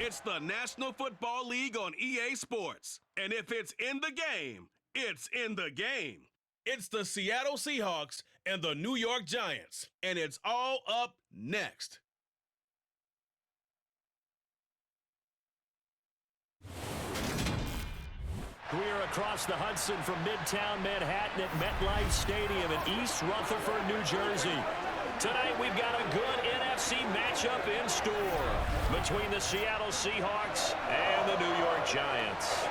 It's the National Football League on EA Sports. And if it's in the game, it's in the game. It's the Seattle Seahawks and the New York Giants. And it's all up next. We are across the Hudson from Midtown Manhattan at MetLife Stadium in East Rutherford, New Jersey. Tonight we've got a good NFC matchup in store between the Seattle Seahawks and the New York Giants.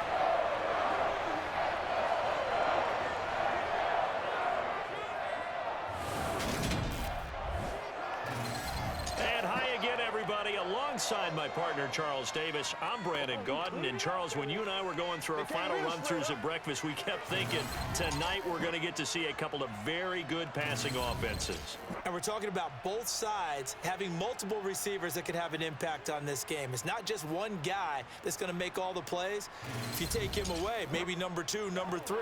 And hi again, everybody. Alongside my partner, Charles Davis, I'm Brandon Gaudin. And, Charles, when you and I were going through our final run-throughs at breakfast, we kept thinking tonight we're going to get to see a couple of very good passing offenses. And we're talking about both sides having multiple receivers that can have an impact on this game. It's not just one guy that's going to make all the plays. If you take him away, maybe number 2, number 3,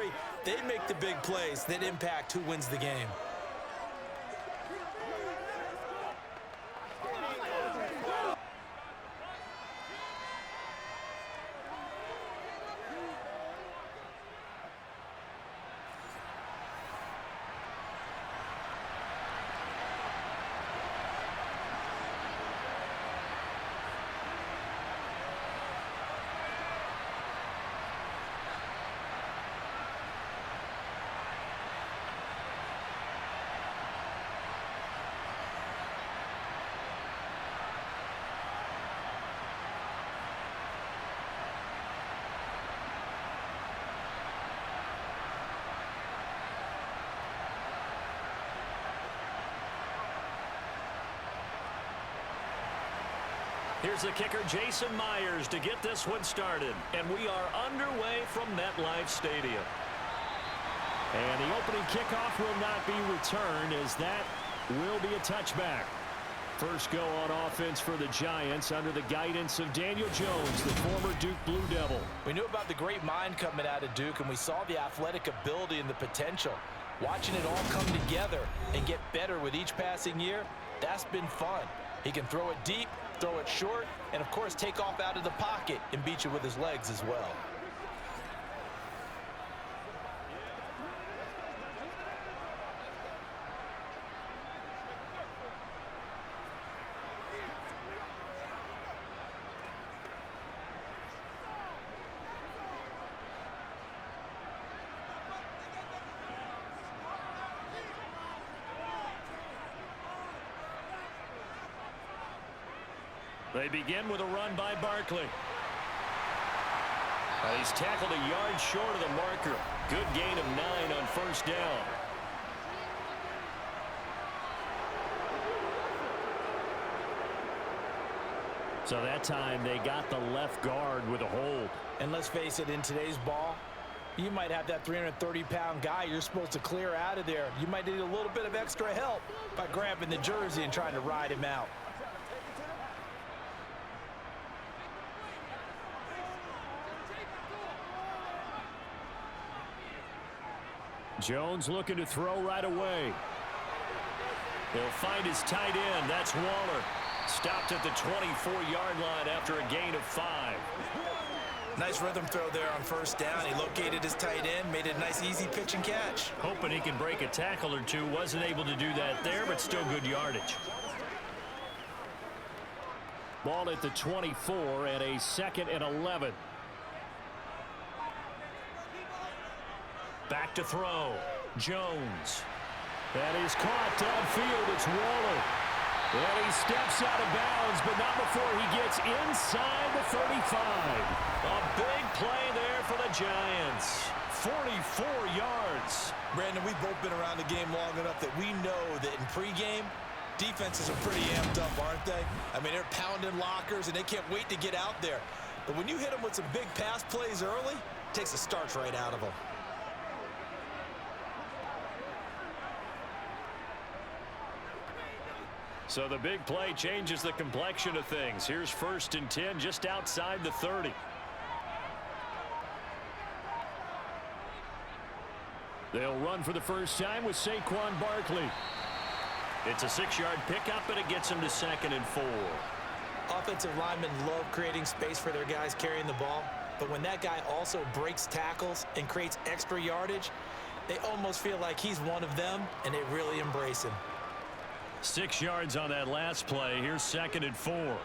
they make the big plays that impact who wins the game. Here's the kicker, Jason Myers, to get this one started. And we are underway from MetLife Stadium. And the opening kickoff will not be returned, as that will be a touchback. First go on offense for the Giants under the guidance of Daniel Jones, the former Duke Blue Devil. We knew about the great mind coming out of Duke, and we saw the athletic ability and the potential. Watching it all come together and get better with each passing year, that's been fun. He can throw it deep, throw it short, and, of course, take off out of the pocket and beat you with his legs as well. They begin with a run by Barkley. He's tackled a yard short of the marker. Good gain of 9 on first down. So that time they got the left guard with a hold. And let's face it, in today's ball, you might have that 330-pound guy you're supposed to clear out of there. You might need a little bit of extra help by grabbing the jersey and trying to ride him out. Jones looking to throw right away. He'll find his tight end. That's Waller. Stopped at the 24-yard line after a gain of 5. Nice rhythm throw there on first down. He located his tight end, made it a nice easy pitch and catch. Hoping he can break a tackle or two. Wasn't able to do that there, but still good yardage. Ball at the 24 and a 2nd and 11. Back to throw. Jones. That is caught downfield. It's Waller. And he steps out of bounds, but not before he gets inside the 35. A big play there for the Giants. 44 yards. Brandon, we've both been around the game long enough that we know that in pregame, defenses are pretty amped up, aren't they? I mean, they're pounding lockers, and they can't wait to get out there. But when you hit them with some big pass plays early, it takes the starch right out of them. So the big play changes the complexion of things. Here's 1st and 10 just outside the 30. They'll run for the first time with Saquon Barkley. It's a 6-yard pickup, and it gets him to 2nd and 4. Offensive linemen love creating space for their guys carrying the ball, but when that guy also breaks tackles and creates extra yardage, they almost feel like he's one of them, and they really embrace him. 6 yards on that last play. Here's 2nd and 4.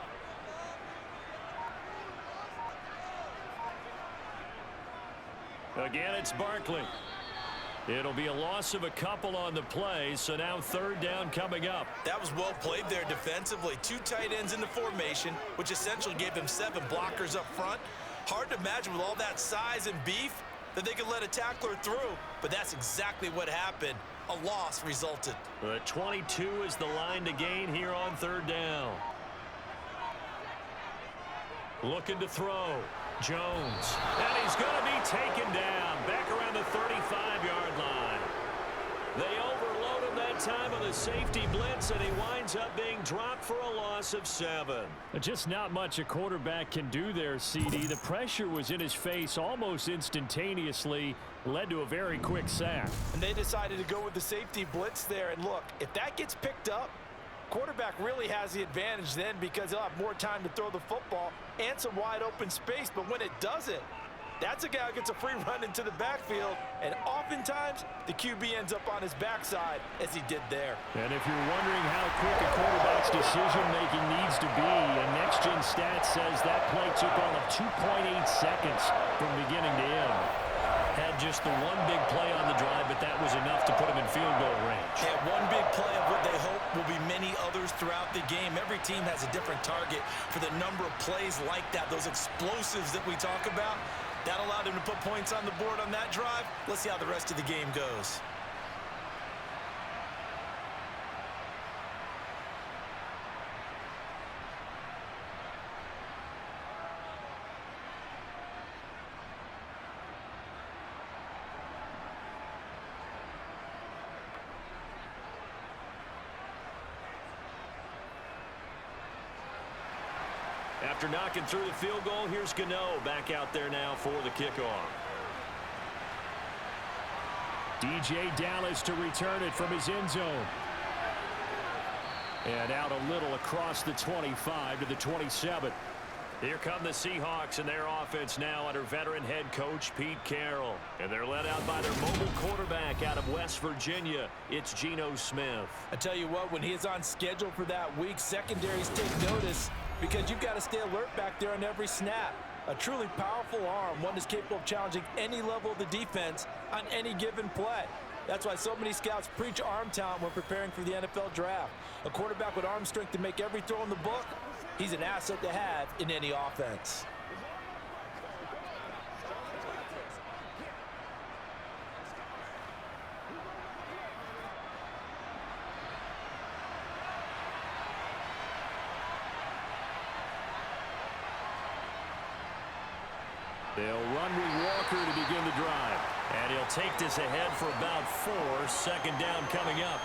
Again, it's Barkley. It'll be a loss of a couple on the play, so now 3rd down coming up. That was well played there defensively. 2 tight ends in the formation, which essentially gave them 7 blockers up front. Hard to imagine with all that size and beef that they could let a tackler through, but that's exactly what happened. A loss resulted. The 22 is the line to gain here on 3rd down. Looking to throw. Jones. And he's going to be taken down back around the 35-yard line. They overload him that time on the safety blitz, and he winds up being dropped for a loss of 7. Just not much a quarterback can do there, CD. The pressure was in his face almost instantaneously, led to a very quick sack. And they decided to go with the safety blitz there. And look, if that gets picked up, quarterback really has the advantage then because he'll have more time to throw the football and some wide open space. But when it doesn't, that's a guy who gets a free run into the backfield, and oftentimes the QB ends up on his backside as he did there. And if you're wondering how quick a quarterback's decision-making needs to be, a next-gen stat says that play took all of 2.8 seconds from beginning to end. Had just the one big play on the drive, but that was enough to put him in field goal range. Yeah, one big play of what they hope will be many others throughout the game. Every team has a different target for the number of plays like that, those explosives that we talk about. That allowed him to put points on the board on that drive. Let's see how the rest of the game goes. After knocking through the field goal, here's Gano back out there now for the kickoff. DJ Dallas to return it from his end zone. And out a little across the 25 to the 27. Here come the Seahawks and their offense now under veteran head coach Pete Carroll. And they're led out by their mobile quarterback out of West Virginia. It's Geno Smith. I tell you what, when he is on schedule for that week, secondaries take notice because you've got to stay alert back there on every snap. A truly powerful arm, one that's capable of challenging any level of the defense on any given play. That's why so many scouts preach arm talent when preparing for the NFL draft. A quarterback with arm strength to make every throw in the book, he's an asset to have in any offense. They'll run with Walker to begin the drive. And he'll take this ahead for about 4. 2nd down coming up.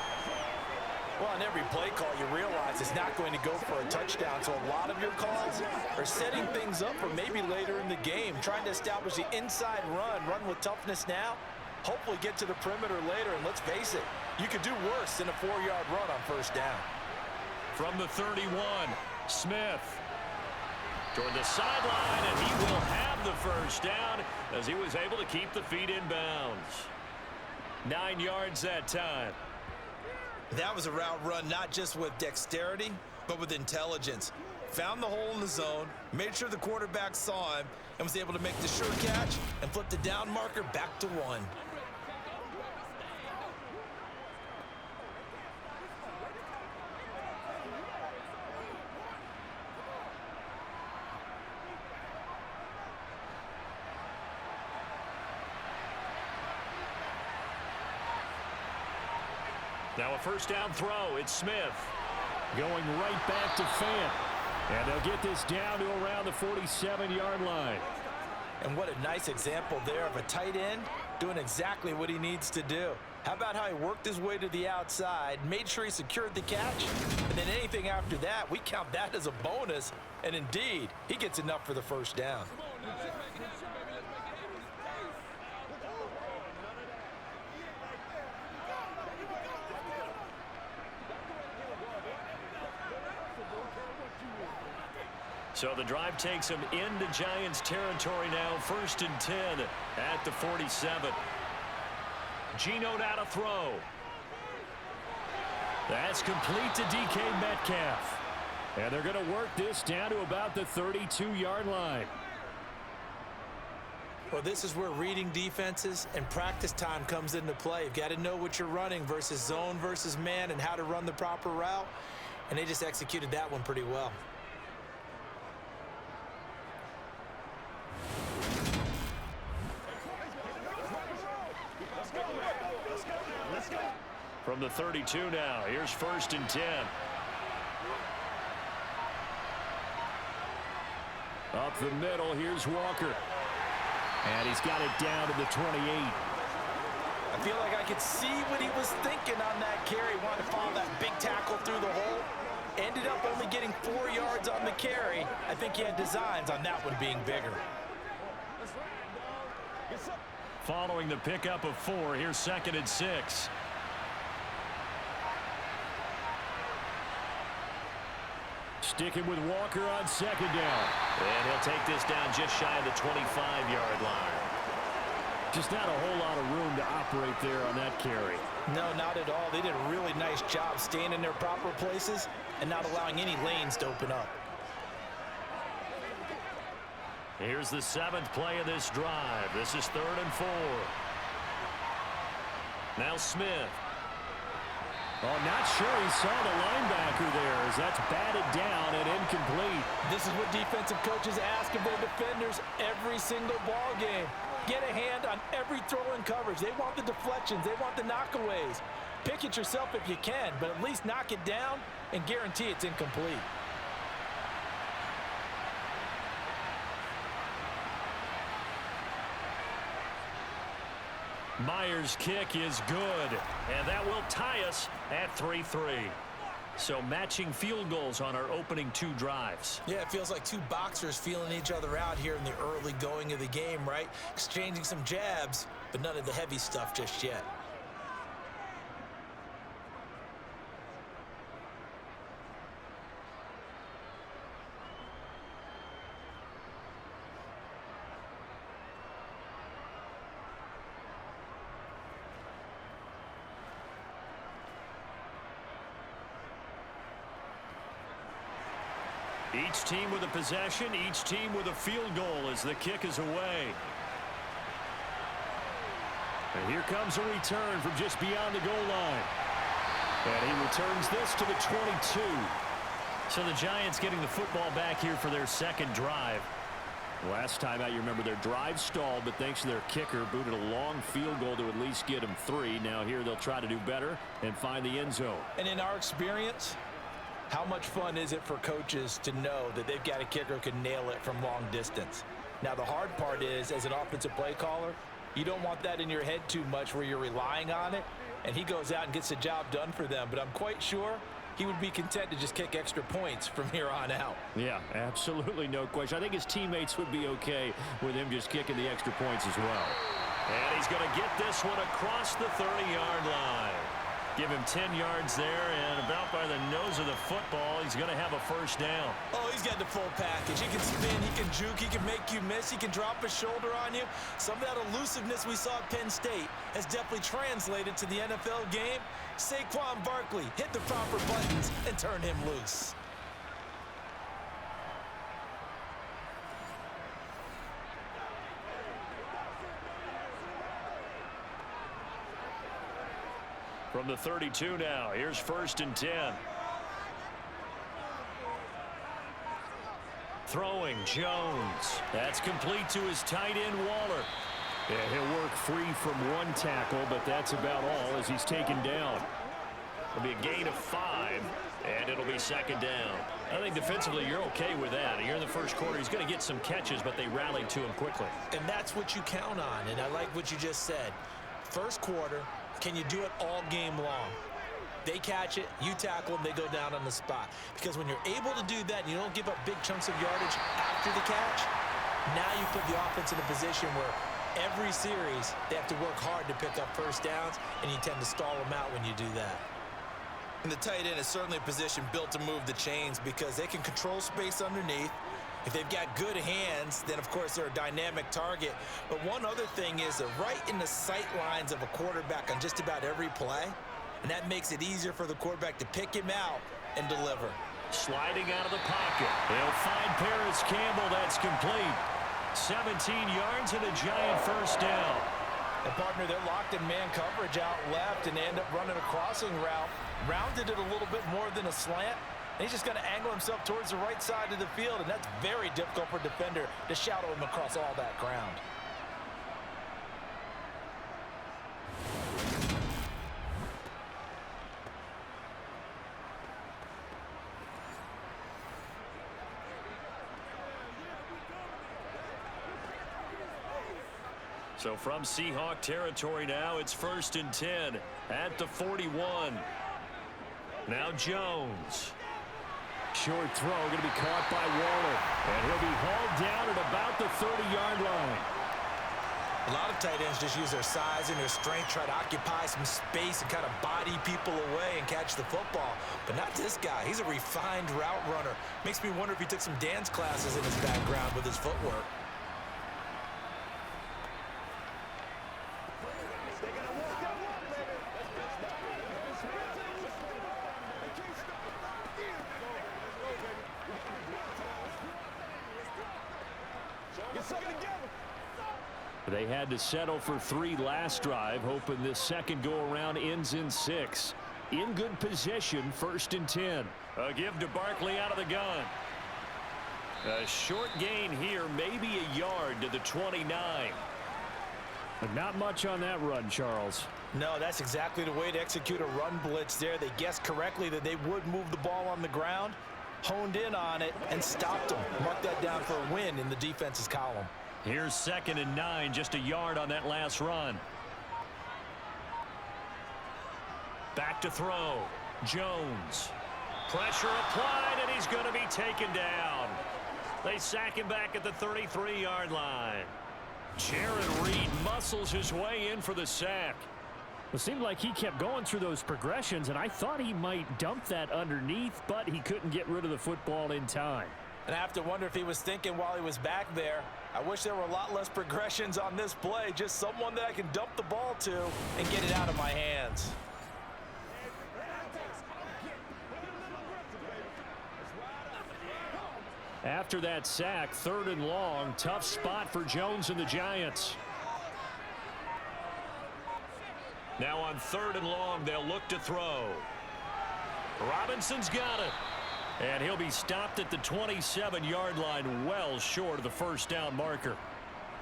Well, on every play call, you realize it's not going to go for a touchdown. So a lot of your calls are setting things up for maybe later in the game, trying to establish the inside run with toughness now, hopefully get to the perimeter later. And let's face it, you could do worse than a 4-yard run on 1st down. From the 31, Smith toward the sideline, and he will have the 1st down as he was able to keep the feet in bounds. 9 yards that time. That was a route run not just with dexterity, but with intelligence. Found the hole in the zone, made sure the quarterback saw him, and was able to make the sure catch and flip the down marker back to 1. Now a 1st down throw. It's Smith going right back to Fant. And they'll get this down to around the 47-yard line. And what a nice example there of a tight end doing exactly what he needs to do. How about how he worked his way to the outside, made sure he secured the catch, and then anything after that, we count that as a bonus. And indeed, he gets enough for the 1st down. So the drive takes him into Giants territory now, 1st and 10 at the 47. Geno now to throw. That's complete to DK Metcalf. And they're going to work this down to about the 32-yard line. Well, this is where reading defenses and practice time comes into play. You've got to know what you're running versus zone versus man and how to run the proper route. And they just executed that one pretty well. From the 32 now, here's 1st and 10. Up the middle, here's Walker. And he's got it down to the 28. I feel like I could see what he was thinking on that carry. Wanted to follow that big tackle through the hole. Ended up only getting 4 yards on the carry. I think he had designs on that one being bigger. Following the pickup of 4, here's 2nd and 6. Sticking with Walker on 2nd down. And he'll take this down just shy of the 25-yard line. Just not a whole lot of room to operate there on that carry. No, not at all. They did a really nice job staying in their proper places and not allowing any lanes to open up. Here's the 7th play of this drive. This is 3rd and 4. Now Smith. Oh, not sure he saw the linebacker there as that's batted down and incomplete. This is what defensive coaches ask of their defenders every single ball game. Get a hand on every throw in coverage. They want the deflections. They want the knockaways. Pick it yourself if you can, but at least knock it down and guarantee it's incomplete. Myers' kick is good, and that will tie us at 3-3. So matching field goals on our opening 2 drives. Yeah, it feels like 2 boxers feeling each other out here in the early going of the game, right? Exchanging some jabs, but none of the heavy stuff just yet. Each team with a possession, each team with a field goal as the kick is away. And here comes a return from just beyond the goal line. And he returns this to the 22. So the Giants getting the football back here for their 2nd drive. Last time out, you remember their drive stalled, but thanks to their kicker, booted a long field goal to at least get them 3. Now here they'll try to do better and find the end zone. And in our experience, how much fun is it for coaches to know that they've got a kicker who can nail it from long distance? Now, the hard part is, as an offensive play caller, you don't want that in your head too much where you're relying on it, and he goes out and gets the job done for them. But I'm quite sure he would be content to just kick extra points from here on out. Yeah, absolutely no question. I think his teammates would be okay with him just kicking the extra points as well. And he's going to get this one across the 30-yard line. Give him 10 yards there, and about by the nose of the football, he's going to have a 1st down. Oh, he's got the full package. He can spin, he can juke, he can make you miss, he can drop his shoulder on you. Some of that elusiveness we saw at Penn State has definitely translated to the NFL game. Saquon Barkley hit the proper buttons and turn him loose. From the 32 now, here's 1st and 10. Throwing Jones. That's complete to his tight end, Waller. Yeah, he'll work free from 1 tackle, but that's about all as he's taken down. It'll be a gain of 5, and it'll be 2nd down. I think defensively you're okay with that. Here in the 1st quarter, he's going to get some catches, but they rallied to him quickly. And that's what you count on, and I like what you just said. 1st quarter, can you do it all game long? They catch it, you tackle them, they go down on the spot. Because when you're able to do that and you don't give up big chunks of yardage after the catch, now you put the offense in a position where every series they have to work hard to pick up 1st downs, and you tend to stall them out when you do that. And the tight end is certainly a position built to move the chains because they can control space underneath. If they've got good hands, then of course they're a dynamic target. But one other thing is they're right in the sight lines of a quarterback on just about every play, and that makes it easier for the quarterback to pick him out and deliver. Sliding out of the pocket. They'll find Paris Campbell. That's complete. 17 yards and a Giant first down. And partner, they're locked in man coverage out left, and they end up running a crossing route. Rounded it a little bit more than a slant. And he's just going to angle himself towards the right side of the field, and that's very difficult for a defender to shadow him across all that ground. So from Seahawk territory now, it's 1st and 10 at the 41. Now Jones. Short throw going to be caught by Waller. And he'll be hauled down at about the 30-yard line. A lot of tight ends just use their size and their strength, try to occupy some space and kind of body people away and catch the football. But not this guy. He's a refined route runner. Makes me wonder if he took some dance classes in his background with his footwork. They had to settle for 3 last drive, hoping this second go-around ends in 6. In good position, 1st and 10. A give to Barkley out of the gun. A short gain here, maybe a yard to the 29. But not much on that run, Charles. No, that's exactly the way to execute a run blitz there. They guessed correctly that they would move the ball on the ground, honed in on it, and stopped them. Mark that down for a win in the defense's column. Here's 2nd and 9, just a yard on that last run. Back to throw. Jones. Pressure applied, and he's going to be taken down. They sack him back at the 33-yard line. Jaron Reed muscles his way in for the sack. It seemed like he kept going through those progressions, and I thought he might dump that underneath, but he couldn't get rid of the football in time. And I have to wonder if he was thinking while he was back there, I wish there were a lot less progressions on this play, just someone that I can dump the ball to and get it out of my hands. After that sack, 3rd and long, tough spot for Jones and the Giants. Now on 3rd and long, they'll look to throw. Robinson's got it. And he'll be stopped at the 27-yard line, well short of the first down marker.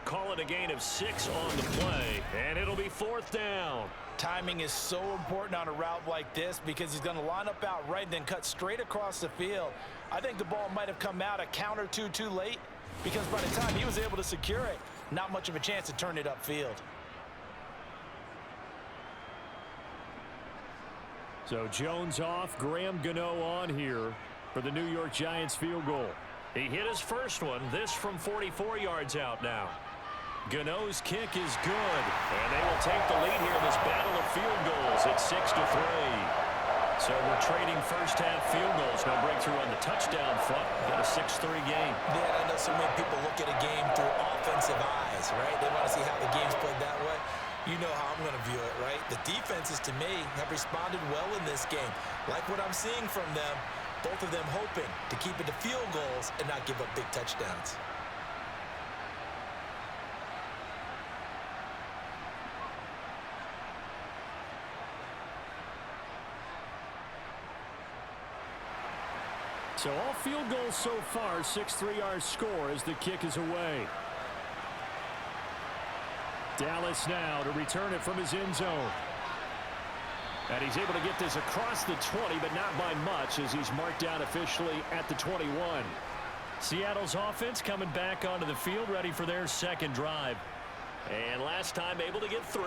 Call it a gain of 6 on the play, and it'll be 4th down. Timing is so important on a route like this because he's going to line up out right and then cut straight across the field. I think the ball might have come out a count or two too late because by the time he was able to secure it, not much of a chance to turn it upfield. So Jones off, Graham Gano on here for the New York Giants field goal. He hit his first one, this from 44 yards out now. Gano's kick is good, and they will take the lead here in this battle of field goals at 6-3. So we're trading first half field goals. No breakthrough on the touchdown front. Got a 6-3 game. Yeah, I know so many people look at a game through offensive eyes, right? They want to see how the game's played that way. You know how I'm going to view it, right? The defenses, to me, have responded well in this game. Like what I'm seeing from them, both of them hoping to keep it to field goals and not give up big touchdowns. So all field goals so far, 6-3 our score as the kick is away. Dallas now to return it from his end zone. And he's able to get this across the 20, but not by much as he's marked down officially at the 21. Seattle's offense coming back onto the field, ready for their second drive. And last time able to get 3.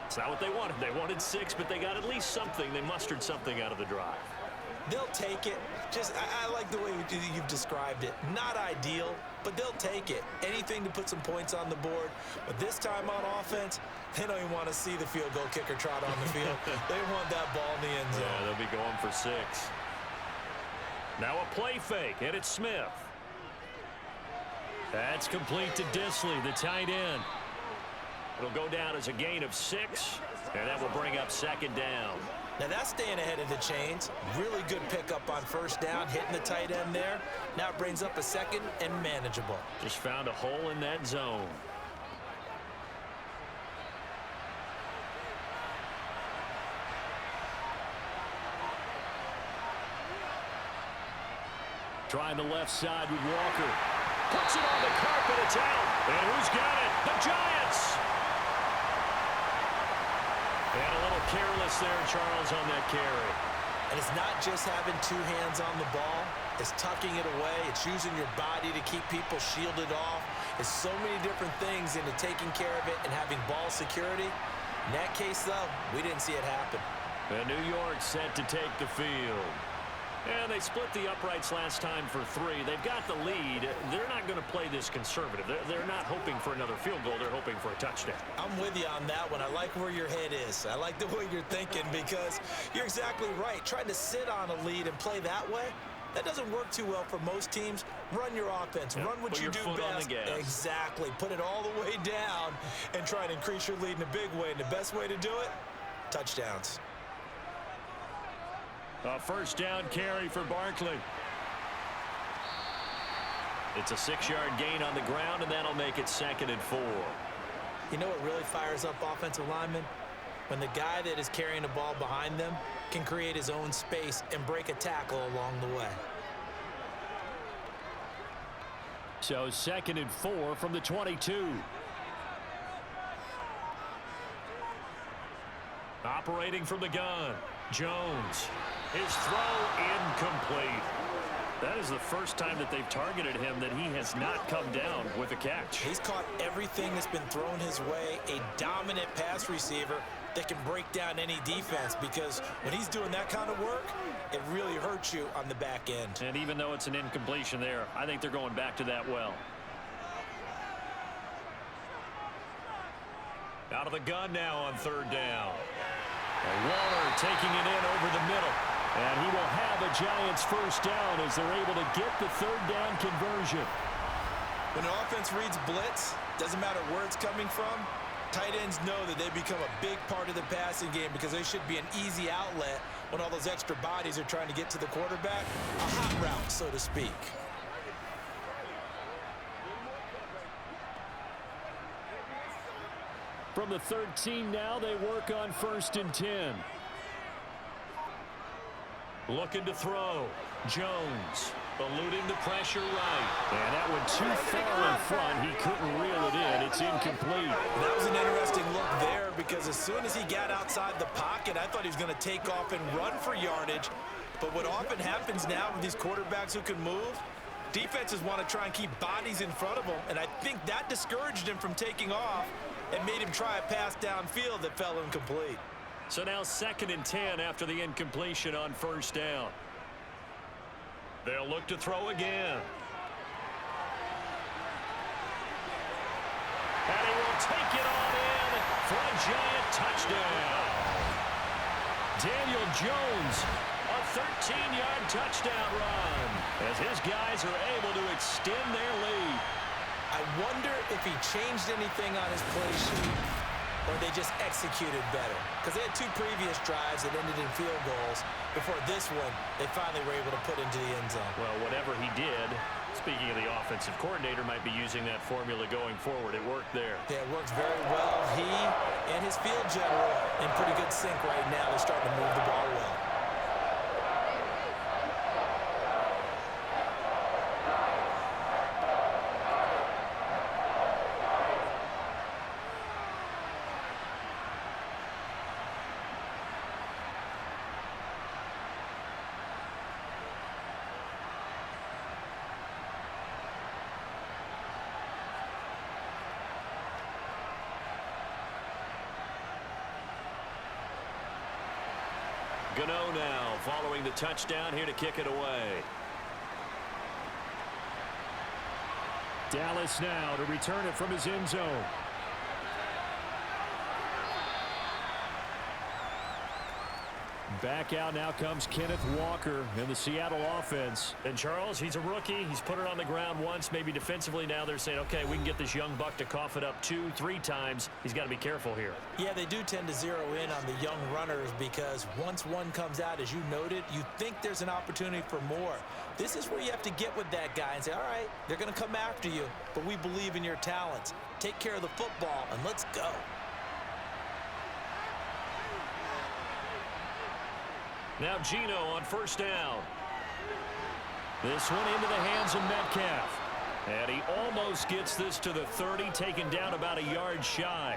It's not what they wanted. They wanted 6, but they got at least something. They mustered something out of the drive. They'll take it. Just, I like the way you've described it. Not ideal, but they'll take it. Anything to put some points on the board. But this time on offense, they don't even want to see the field goal kicker trot on the field. They want that ball in the end zone. Yeah, they'll be going for 6. Now a play fake, and it's Smith. That's complete to Disley, the tight end. It'll go down as a gain of 6, and that will bring up second down. Now that's staying ahead of the chains. Really good pickup on first down, hitting the tight end there. Now it brings up a second and manageable. Just found a hole in that zone. Trying the left side with Walker. Puts it on the carpet. It's out. And who's got it? The Giants. And a little careless there, Charles, on that carry. And it's not just having two hands on the ball. It's tucking it away. It's using your body to keep people shielded off. It's so many different things into taking care of it and having ball security. In that case, though, we didn't see it happen. And New York set to take the field. And they split the uprights last time for 3. They've got the lead. They're not going to play this conservative. They're not hoping for another field goal. They're hoping for a touchdown. I'm with you on that one. I like where your head is. I like the way you're thinking because you're exactly right. Trying to sit on a lead and play that way, that doesn't work too well for most teams. Run your offense. Yeah, run what you do best. Exactly. Put it all the way down and try to increase your lead in a big way. And the best way to do it, touchdowns. A first down carry for Barkley. It's a 6-yard gain on the ground, and that'll make it 2nd and 4. You know what really fires up offensive linemen? When the guy that is carrying the ball behind them can create his own space and break a tackle along the way. So 2nd and 4 from the 22. Operating from the gun, Jones. His throw incomplete. That is the first time that they've targeted him that he has not come down with a catch. He's caught everything that's been thrown his way. A dominant pass receiver that can break down any defense because when he's doing that kind of work, it really hurts you on the back end. And even though it's an incompletion there, I think they're going back to that well. Out of the gun now on 3rd down. And Waller taking it in over the middle. And he will have a Giants first down as they're able to get the 3rd down conversion. When an offense reads blitz, doesn't matter where it's coming from, tight ends know that they become a big part of the passing game because they should be an easy outlet when all those extra bodies are trying to get to the quarterback. A hot route, so to speak. From the 13 now, they work on 1st and 10. Looking to throw. Jones eluding the pressure right. And that one too far in front. He couldn't reel it in. It's incomplete. That was an interesting look there because as soon as he got outside the pocket, I thought he was going to take off and run for yardage. But what often happens now with these quarterbacks who can move, defenses want to try and keep bodies in front of them. And I think that discouraged him from taking off and made him try a pass downfield that fell incomplete. So now 2nd and 10 after the incompletion on 1st down. They'll look to throw again. And he will take it on in for a Giant touchdown. Daniel Jones, a 13-yard touchdown run as his guys are able to extend their lead. I wonder if he changed anything on his play sheet or they just executed better. Because they had 2 previous drives that ended in field goals. Before this one, they finally were able to put into the end zone. Well, whatever he did, speaking of the offensive coordinator, might be using that formula going forward. It worked there. Yeah, it works very well. He and his field general in pretty good sync right now. They're starting to move the ball well. Gano now following the touchdown here to kick it away. Dallas now to return it from his end zone. back out now comes Kenneth Walker in the Seattle offense. And Charles, he's a rookie. He's put it on the ground once, maybe defensively. Now they're saying, okay, we can get this young buck to cough it up 2-3 times. He's got to be careful here. Yeah, they do tend to zero in on the young runners because once one comes out, as you noted, you think there's an opportunity for more. This is where you have to get with that guy and say, all right, they're going to come after you, but we believe in your talents. Take care of the football, and let's go. Now Gino on first down. This one into the hands of Metcalf. And he almost gets this to the 30, taken down about a yard shy.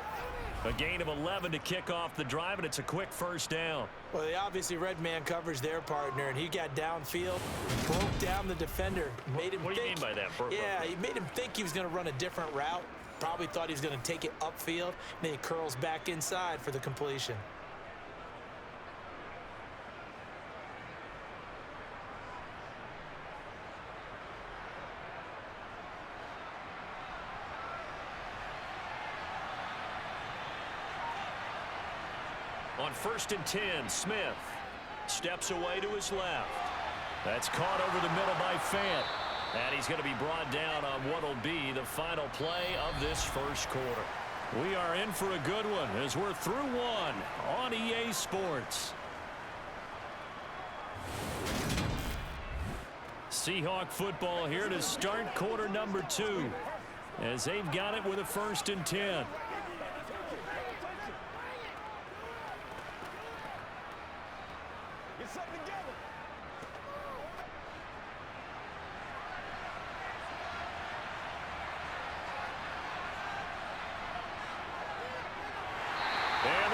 A gain of 11 to kick off the drive, and it's a quick first down. Well, they obviously read man coverage their partner, and he got downfield, broke down the defender, made him What do you mean by that? Yeah, he made him think he was going to run a different route. Probably thought he was going to take it upfield, and then he curls back inside for the completion. On 1st and 10, Smith steps away to his left. That's caught over the middle by Fant. And he's going to be brought down on what will be the final play of this first quarter. We are in for a good one as we're through one on EA Sports. Seahawk football here to start quarter number 2 as they've got it with a 1st and 10.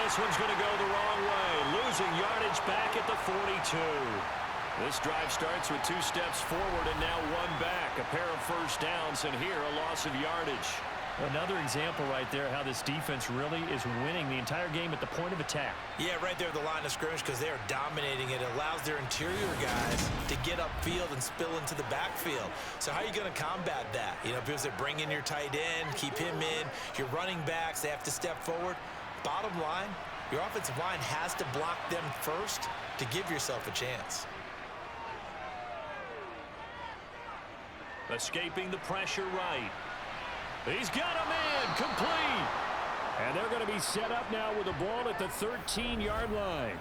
This one's going to go the wrong way, losing yardage back at the 42. This drive starts with 2 steps forward and now 1 back. A pair of first downs, and here a loss of yardage. Another example right there how this defense really is winning the entire game at the point of attack. Yeah, right there at the line of scrimmage because they are dominating it. It allows their interior guys to get upfield and spill into the backfield. So how are you going to combat that? You know, because they bring in your tight end, keep him in. Your running backs, they have to step forward. Bottom line, your offensive line has to block them first to give yourself a chance. Escaping the pressure right. He's got a man complete. And they're going to be set up now with the ball at the 13-yard line.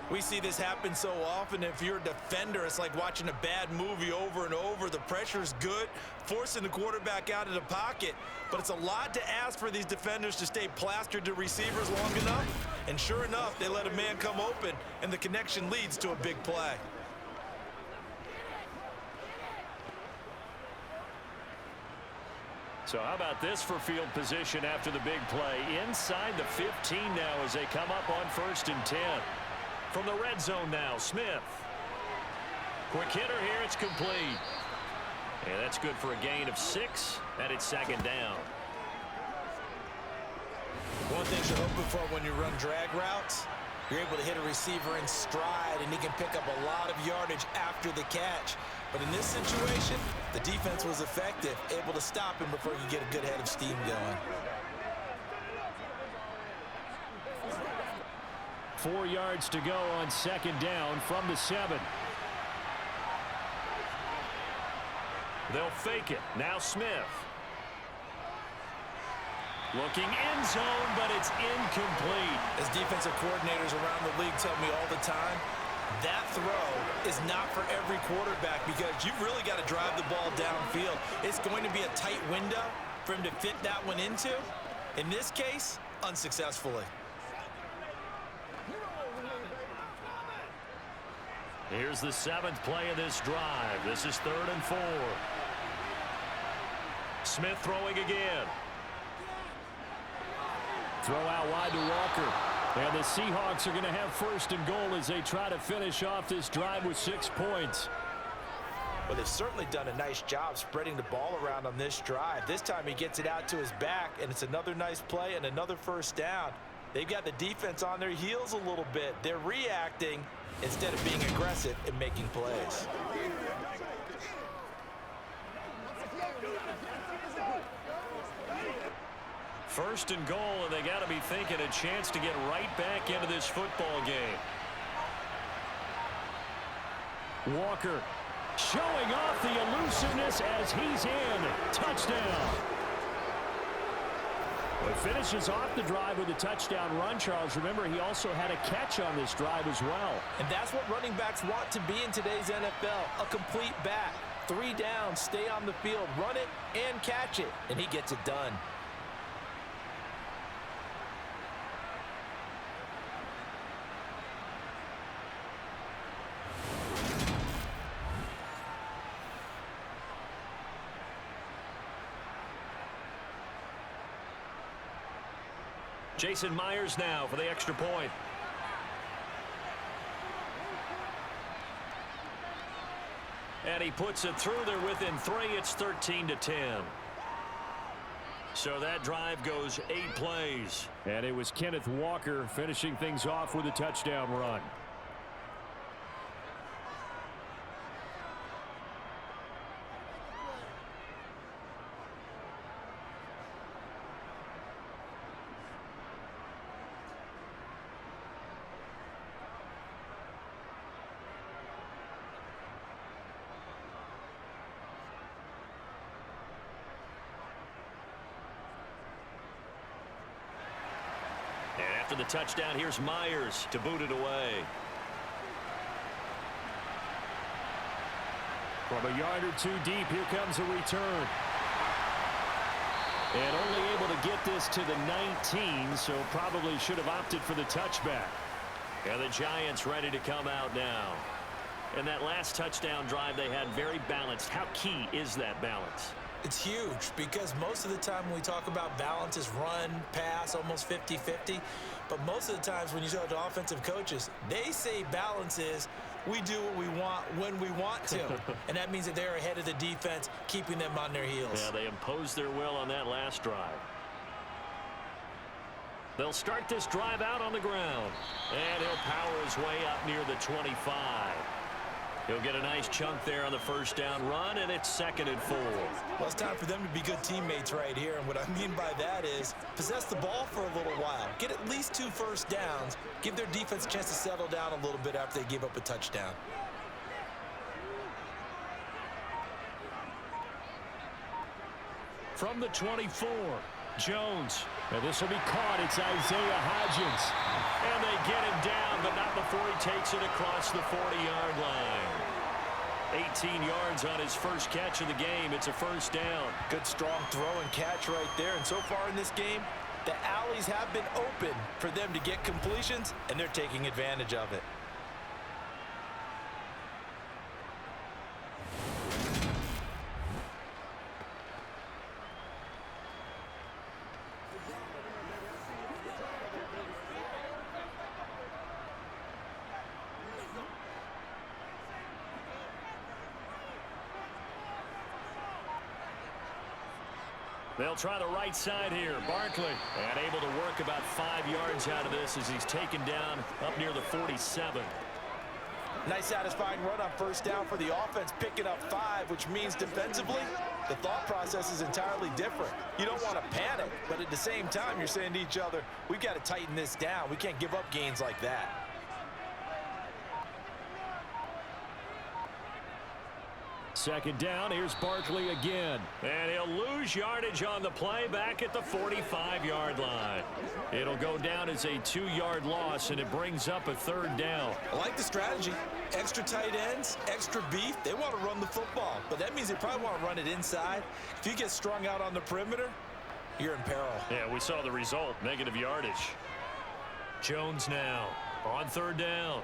We see this happen so often. If you're a defender, it's like watching a bad movie over and over. The pressure's good, forcing the quarterback out of the pocket. But it's a lot to ask for these defenders to stay plastered to receivers long enough. And sure enough, they let a man come open, and the connection leads to a big play. So how about this for field position after the big play? Inside the 15 now as they come up on 1st and 10. From the red zone now, Smith. Quick hitter here, it's complete. And that's good for a gain of 6, and it's 2nd down. One thing you're hoping for when you run drag routes, you're able to hit a receiver in stride, and he can pick up a lot of yardage after the catch. But in this situation, the defense was effective, able to stop him before you get a good head of steam going. 4 yards to go on 2nd down from the 7. They'll fake it. Now Smith. Looking end zone, but it's incomplete. As defensive coordinators around the league tell me all the time, that throw is not for every quarterback because you've really got to drive the ball downfield. It's going to be a tight window for him to fit that one into. In this case, unsuccessfully. Here's the 7th play of this drive. This is 3rd and 4. Smith throwing again. Throw out wide to Walker. And the Seahawks are going to have 1st and goal as they try to finish off this drive with 6 points. Well, they've certainly done a nice job spreading the ball around on this drive. This time he gets it out to his back, and it's another nice play and another 1st down. They've got the defense on their heels a little bit. They're reacting instead of being aggressive and making plays. First and goal, and they got to be thinking a chance to get right back into this football game. Walker showing off the elusiveness as he's in. Touchdown. Well, finishes off the drive with a touchdown run, Charles. Remember, he also had a catch on this drive as well. And that's what running backs want to be in today's NFL, a complete back. 3 downs, stay on the field, run it, and catch it, and he gets it done. Jason Myers now for the extra point. And he puts it through. They're within 3. It's 13-10. So that drive goes 8 plays. And it was Kenneth Walker finishing things off with a touchdown run. After the touchdown, here's Myers to boot it away. From a yard or 2 deep, here comes a return. And only able to get this to the 19, so probably should have opted for the touchback. And the Giants ready to come out now. And that last touchdown drive they had very balanced. How key is that balance? It's huge because most of the time when we talk about balance is run, pass, almost 50-50. But most of the times when you talk to offensive coaches, they say balance is we do what we want when we want to. And that means that they're ahead of the defense, keeping them on their heels. Yeah, they imposed their will on that last drive. They'll start this drive out on the ground. And he'll power his way up near the 25. He'll get a nice chunk there on the first down run, and it's 2nd and 4. Well, it's time for them to be good teammates right here, and what I mean by that is possess the ball for a little while. Get at least 2 first downs. Give their defense a chance to settle down a little bit after they give up a touchdown. From the 24, Jones. And this will be caught. It's Isaiah Hodgins. And they get him down, but not before he takes it across the 40-yard line. 18 yards on his first catch of the game. It's a first down. Good strong throw and catch right there. And so far in this game, the alleys have been open for them to get completions, and they're taking advantage of it. They'll try the right side here. Barkley, and able to work about 5 yards out of this as he's taken down up near the 47. Nice satisfying run on first down for the offense, picking up 5, which means defensively, the thought process is entirely different. You don't want to panic, but at the same time, you're saying to each other, we've got to tighten this down. We can't give up gains like that. Second down, here's Barkley again. And he'll lose yardage on the play back at the 45-yard line. It'll go down as a 2-yard loss, and it brings up a 3rd down. I like the strategy. Extra tight ends, extra beef. They want to run the football, but that means they probably want to run it inside. If you get strung out on the perimeter, you're in peril. Yeah, we saw the result, negative yardage. Jones now on 3rd down.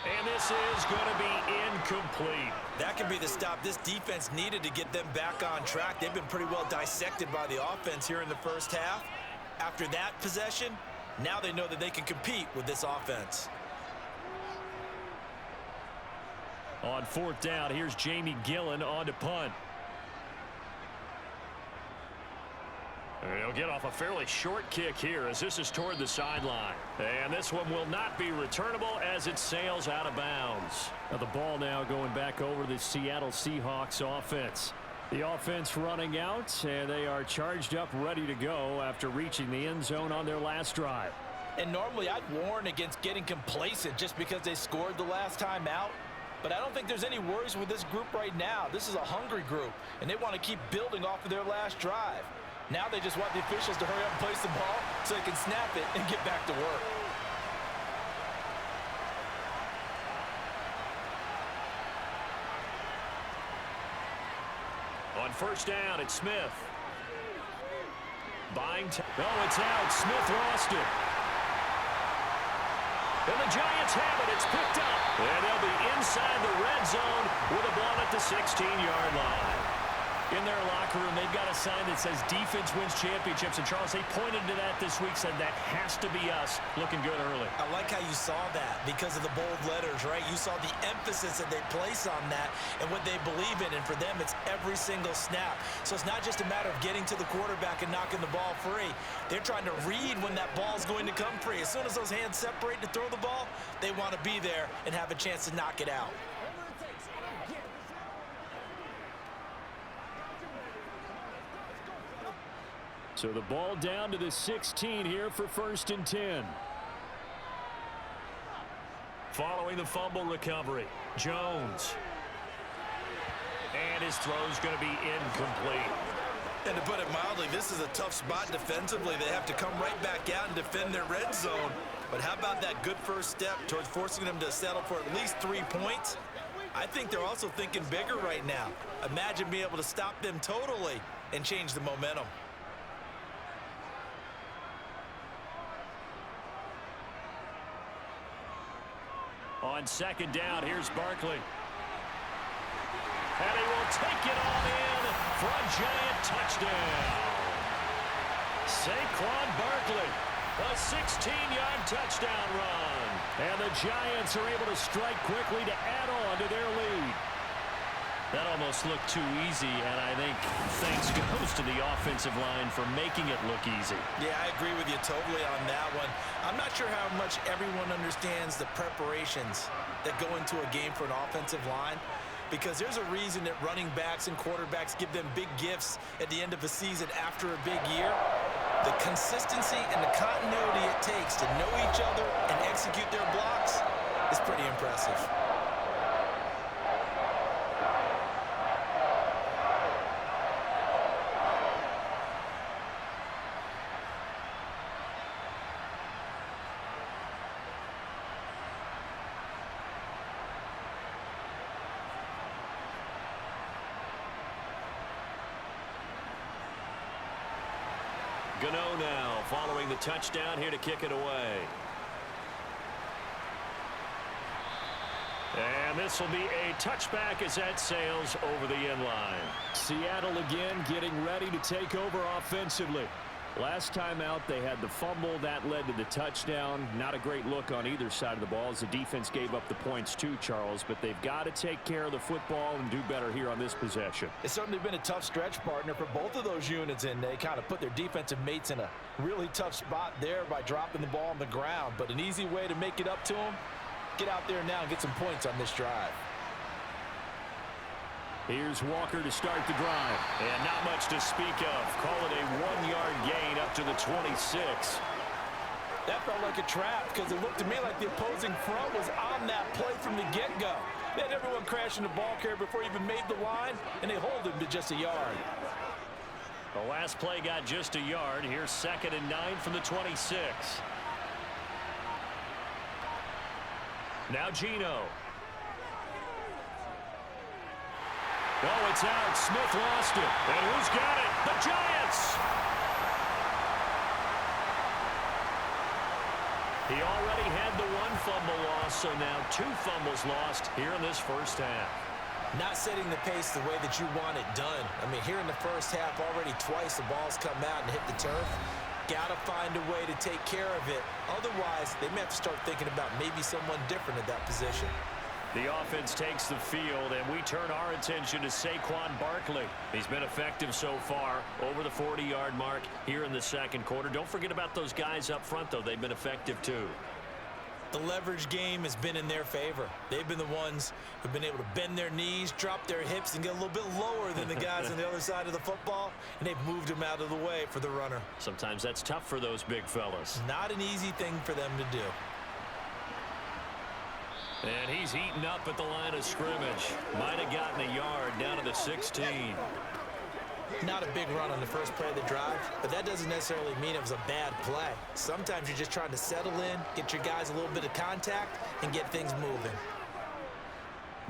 And this is going to be incomplete. That could be the stop this defense needed to get them back on track. They've been pretty well dissected by the offense here in the first half. After that possession, now they know that they can compete with this offense. On 4th down, here's Jamie Gillen on to punt. He'll get off a fairly short kick here as this is toward the sideline. And this one will not be returnable as it sails out of bounds. Now the ball now going back over the Seattle Seahawks offense. The offense running out, and they are charged up, ready to go after reaching the end zone on their last drive. And normally I'd warn against getting complacent just because they scored the last time out. But I don't think there's any worries with this group right now. This is a hungry group, and they want to keep building off of their last drive. Now they just want the officials to hurry up and place the ball so they can snap it and get back to work. On first down, it's Smith. Buying time. Oh, it's out. Smith lost it. And the Giants have it. It's picked up. And they'll be inside the red zone with a ball at the 16-yard line. In their locker room, they've got a sign that says defense wins championships. And, Charles, they pointed to that this week, said that has to be us. Looking good early. I like how you saw that because of the bold letters, right? You saw the emphasis that they place on that and what they believe in. And for them, it's every single snap. So it's not just a matter of getting to the quarterback and knocking the ball free. They're trying to read when that ball's going to come free. As soon as those hands separate to throw the ball, they want to be there and have a chance to knock it out. So the ball down to the 16 here for 1st and 10. Following the fumble recovery, Jones. And his throw's going to be incomplete. And to put it mildly, this is a tough spot defensively. They have to come right back out and defend their red zone. But how about that good first step towards forcing them to settle for at least 3 points? I think they're also thinking bigger right now. Imagine being able to stop them totally and change the momentum. On second down, here's Barkley. And he will take it on in for a Giant touchdown. Saquon Barkley, a 16-yard touchdown run. And the Giants are able to strike quickly to add on to their lead. That almost looked too easy, and I think thanks goes to the offensive line for making it look easy. Yeah, I agree with you totally on that one. I'm not sure how much everyone understands the preparations that go into a game for an offensive line, because there's a reason that running backs and quarterbacks give them big gifts at the end of a season after a big year. The consistency and the continuity it takes to know each other and execute their blocks is pretty impressive. Gano now following the touchdown here to kick it away. And this will be a touchback as that sails over the end line. Seattle again getting ready to take over offensively. Last time out, they had the fumble. That led to the touchdown. Not a great look on either side of the ball as the defense gave up the points too, Charles. But they've got to take care of the football and do better here on this possession. It's certainly been a tough stretch, partner, for both of those units, and they kind of put their defensive mates in a really tough spot there by dropping the ball on the ground. But an easy way to make it up to them, get out there now and get some points on this drive. Here's Walker to start the drive. And not much to speak of. Call it a 1-yard gain up to the 26. That felt like a trap because it looked to me like the opposing front was on that play from the get-go. They had everyone crashing the ball carrier before he even made the line, and they hold him to just a yard. The last play got just a yard. Here's 2nd and 9 from the 26. Now Geno. Oh, it's out. Smith lost it. And who's got it? The Giants! He already had the 1 fumble loss, so now 2 fumbles lost here in this first half. Not setting the pace the way that you want it done. I mean, here in the first half, already twice the ball's come out and hit the turf. Got to find a way to take care of it. Otherwise, they may have to start thinking about maybe someone different at that position. The offense takes the field, and we turn our attention to Saquon Barkley. He's been effective so far, over the 40-yard mark here in the second quarter. Don't forget about those guys up front, though. They've been effective, too. The leverage game has been in their favor. They've been the ones who've been able to bend their knees, drop their hips, and get a little bit lower than the guys on the other side of the football, and they've moved them out of the way for the runner. Sometimes that's tough for those big fellas. Not an easy thing for them to do. And he's eaten up at the line of scrimmage. Might have gotten a yard down to the 16. Not a big run on the first play of the drive, but that doesn't necessarily mean it was a bad play. Sometimes you're just trying to settle in, get your guys a little bit of contact, and get things moving.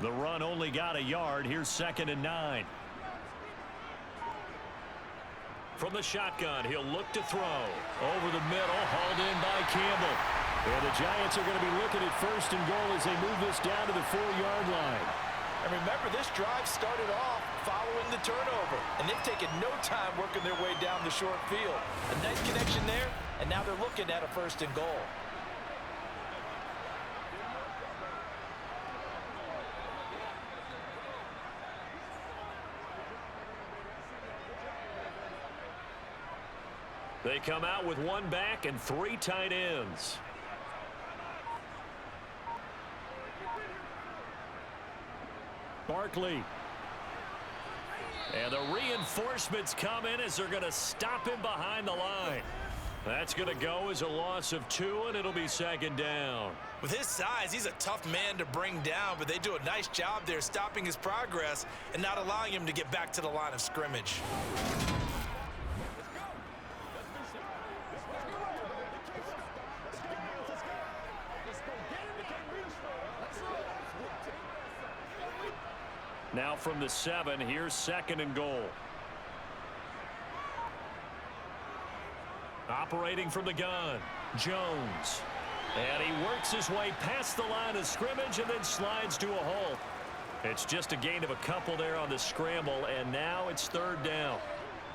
The run only got a yard. Here's 2nd and 9. From the shotgun, he'll look to throw. Over the middle, hauled in by Campbell. And the Giants are going to be looking at 1st and goal as they move this down to the 4-yard line. And remember, this drive started off following the turnover, and they've taken no time working their way down the short field. A nice connection there, and now they're looking at a 1st and goal. They come out with 1 back and 3 tight ends. Barkley. And the reinforcements come in as they're going to stop him behind the line. That's going to go as a loss of 2, and it'll be 2nd down. With his size, he's a tough man to bring down, but they do a nice job there stopping his progress and not allowing him to get back to the line of scrimmage. Now from the 7, here's 2nd and goal. Operating from the gun, Jones. And he works his way past the line of scrimmage and then slides to a halt. It's just a gain of a couple there on the scramble, and now it's 3rd down.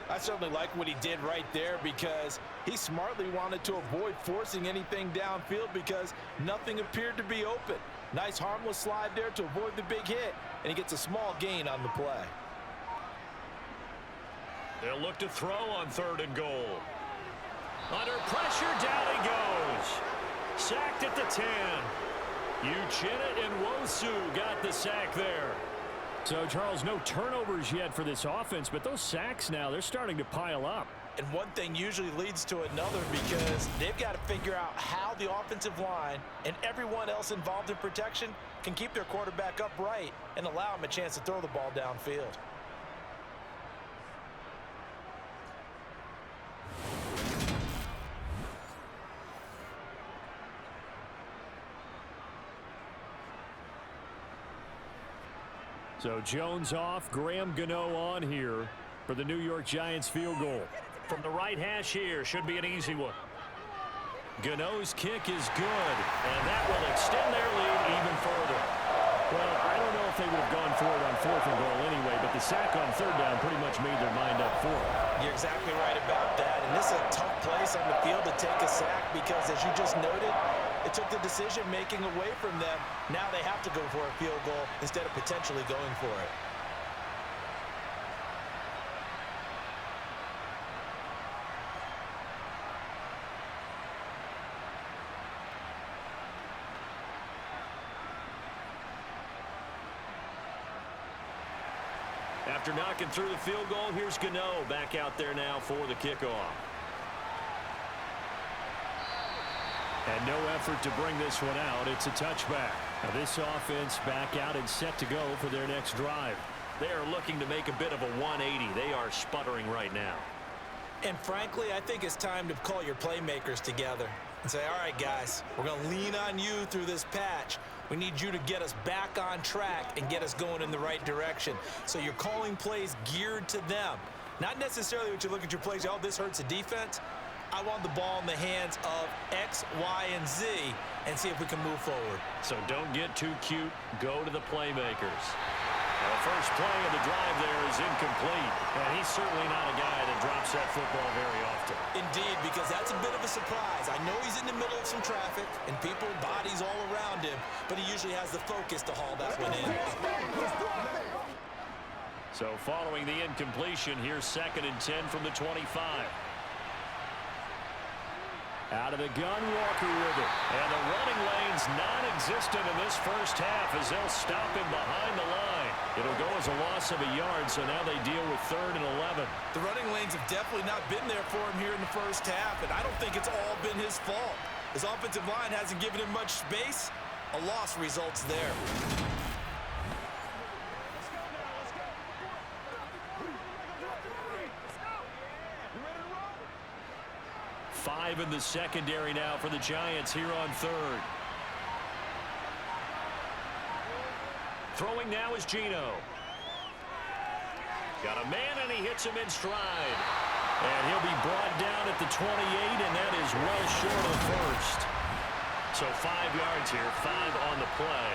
I certainly like what he did right there because he smartly wanted to avoid forcing anything downfield because nothing appeared to be open. Nice harmless slide there to avoid the big hit, and he gets a small gain on the play. They'll look to throw on 3rd and goal. Under pressure, down he goes. Sacked at the 10. Uchenna and Wosu got the sack there. So, Charles, no turnovers yet for this offense, but those sacks now, they're starting to pile up. And one thing usually leads to another because they've got to figure out how the offensive line and everyone else involved in protection can keep their quarterback upright and allow him a chance to throw the ball downfield. So Jones off, Graham Gano on here for the New York Giants field goal. From the right hash here, should be an easy one. Gano's kick is good, and that will extend their lead even further. Well, I don't know if they would have gone for it on 4th and goal anyway, but the sack on 3rd down pretty much made their mind up for it. You're exactly right about that, and this is a tough place on the field to take a sack because, as you just noted, it took the decision-making away from them. Now they have to go for a field goal instead of potentially going for it. After knocking through the field goal, here's Gano back out there now for the kickoff. And no effort to bring this one out. It's a touchback. Now this offense back out and set to go for their next drive. They are looking to make a bit of a 180. They are sputtering right now. And frankly, I think it's time to call your playmakers together and say, all right, guys, we're going to lean on you through this patch. We need you to get us back on track and get us going in the right direction. So you're calling plays geared to them. Not necessarily when you look at your plays, oh, this hurts the defense. I want the ball in the hands of X, Y, and Z and see if we can move forward. So don't get too cute. Go to the playmakers. The first play of the drive there is incomplete. And he's certainly not a guy that drops that football very often. Indeed, because that's a bit of a surprise. I know he's in the middle of some traffic and people, bodies all around him, but he usually has the focus to haul that one in. So following the incompletion, here's 2nd and 10 from the 25. Out of the gun, Walker with it. And the running lane's non-existent in this first half as they'll stop him behind the line. It'll go as a loss of a yard, so now they deal with 3rd and 11. The running lanes have definitely not been there for him here in the first half, and I don't think it's all been his fault. His offensive line hasn't given him much space, A loss results there. 5 in the secondary now for the Giants here on third. Throwing now is Geno. Got a man, and he hits him in stride. And he'll be brought down at the 28, and that is well short of the first. So 5 yards here, 5 on the play.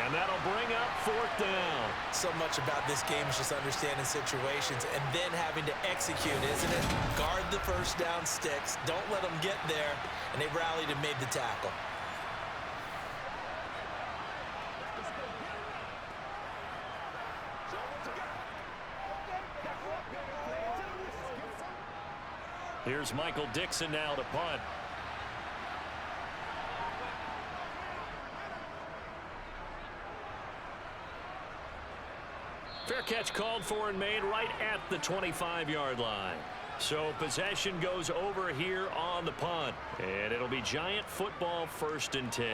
And that'll bring up 4th down. So much about this game is just understanding situations and then having to execute, isn't it? Guard the first down sticks. Don't let them get there. And they rallied and made the tackle. Here's Michael Dixon now to punt. Fair catch called for and made right at the 25-yard line. So possession goes over here on the punt. And it'll be Giant football, 1st and 10.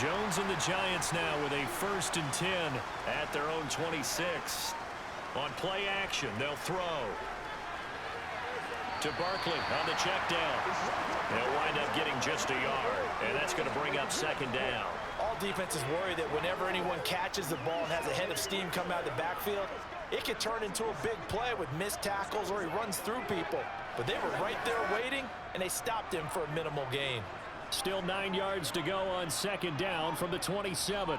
Jones and the Giants now with a 1st and 10 at their own 26. On play action, they'll throw to Barkley on the check down. They'll wind up getting just a yard, and that's going to bring up 2nd down. All defenses worry that whenever anyone catches the ball and has a head of steam come out of the backfield, it could turn into a big play with missed tackles or he runs through people. But they were right there waiting, and they stopped him for a minimal gain. Still 9 yards to go on 2nd down from the 27.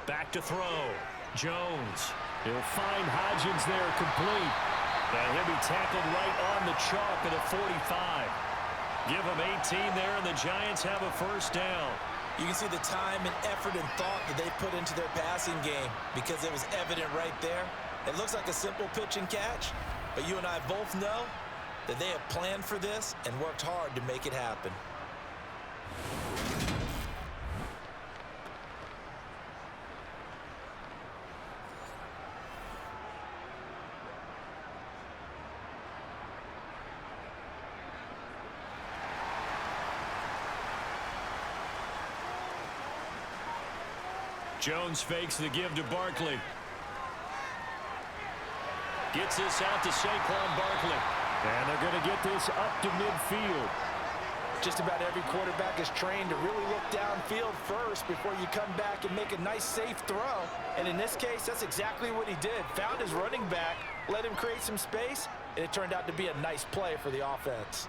Back to throw. Jones. He'll find Hodgins there complete. And he'll be tackled right on the chalk of the 45. Give him 18 there, and the Giants have a 1st down. You can see the time and effort and thought that they put into their passing game because it was evident right there. It looks like a simple pitch and catch, but you and I both know that they have planned for this and worked hard to make it happen. Jones fakes the give to Barkley. Gets this out to Saquon Barkley. And they're going to get this up to midfield. Just about every quarterback is trained to really look downfield first before you come back and make a nice, safe throw. And in this case, that's exactly what he did. Found his running back, let him create some space, and it turned out to be a nice play for the offense.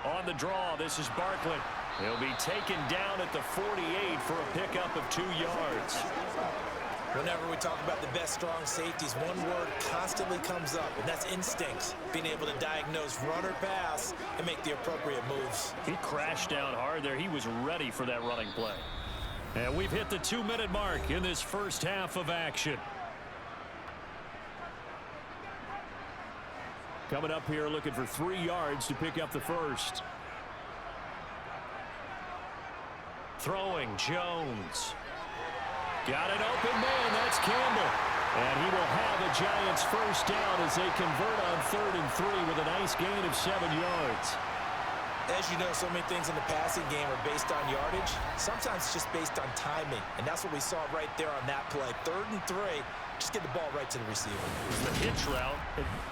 On the draw, this is Barkley. He'll be taken down at the 48 for a pickup of 2 yards. Whenever we talk about the best strong safeties, one word constantly comes up, and that's instincts. Being able to diagnose run or pass and make the appropriate moves. He crashed down hard there. He was ready for that running play. And we've hit the 2-minute mark in this first half of action. Coming up here looking for 3 yards to pick up the first. Throwing, Jones. Got an open man, that's Campbell. And he will have a Giants 1st down as they convert on 3rd and 3 with a nice gain of 7 yards. As you know, so many things in the passing game are based on yardage. Sometimes it's just based on timing. And that's what we saw right there on that play. 3rd and 3, just get the ball right to the receiver. The hitch route.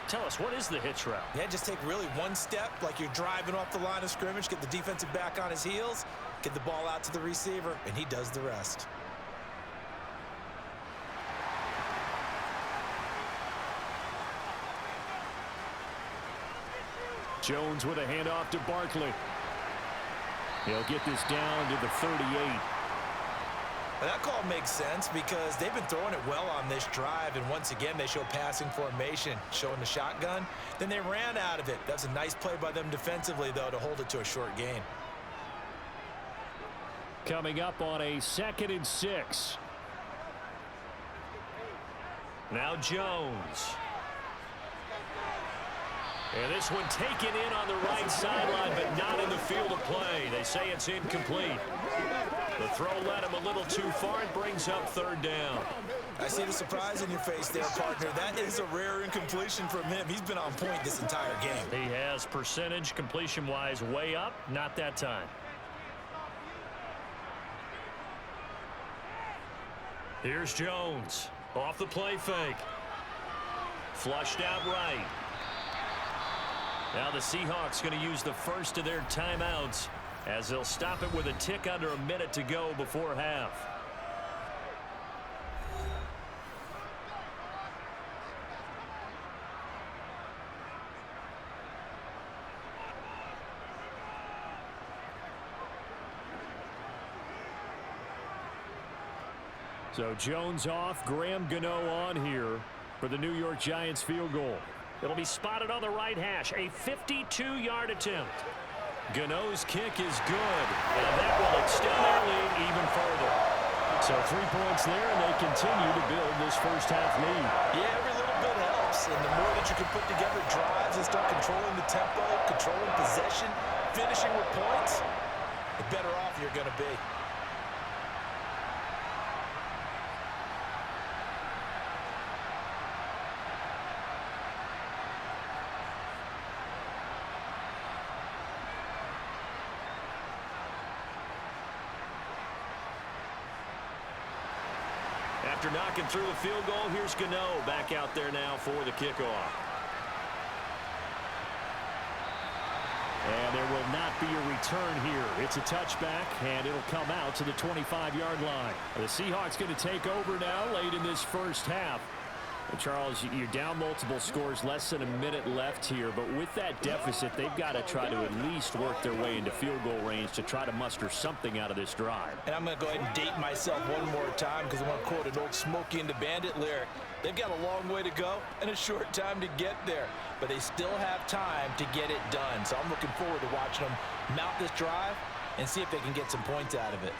Tell us, what is the hitch route? Yeah, just take really one step like you're driving off the line of scrimmage, get the defensive back on his heels, get the ball out to the receiver, and he does the rest. Jones with a handoff to Barkley. He'll get this down to the 38. Well, that call makes sense because they've been throwing it well on this drive, and once again they show passing formation, showing the shotgun. Then they ran out of it. That's a nice play by them defensively, though, to hold it to a short gain. Coming up on a 2nd and 6. Now Jones. And this one taken in on the right sideline, but not in the field of play. They say it's incomplete. The throw led him a little too far. It brings up third down. I see the surprise in your face there, partner. That is a rare incompletion from him. He's been on point this entire game. He has percentage completion-wise way up. Not that time. Here's Jones. Off the play fake. Flushed out right. Now the Seahawks going to use the first of their timeouts as they'll stop it with a tick under a minute to go before half. So Jones off, Graham Gano on here for the New York Giants field goal. It'll be spotted on the right hash, a 52-yard attempt. Gano's kick is good, and that will extend their lead even further. So 3 points there, and they continue to build this first half lead. Yeah, every little bit helps, and the more that you can put together drives and start controlling the tempo, controlling possession, finishing with points, the better off you're going to be. After knocking through a field goal, here's Gano back out there now for the kickoff. And there will not be a return here. It's a touchback, and it'll come out to the 25-yard line. The Seahawks going to take over now late in this first half. And Charles, you're down multiple scores, less than a minute left here. But with that deficit, they've got to try to at least work their way into field goal range to try to muster something out of this drive. And I'm going to go ahead and date myself one more time because I want to quote an old Smokey and the Bandit lyric. They've got a long way to go and a short time to get there. But they still have time to get it done. So I'm looking forward to watching them mount this drive and see if they can get some points out of it.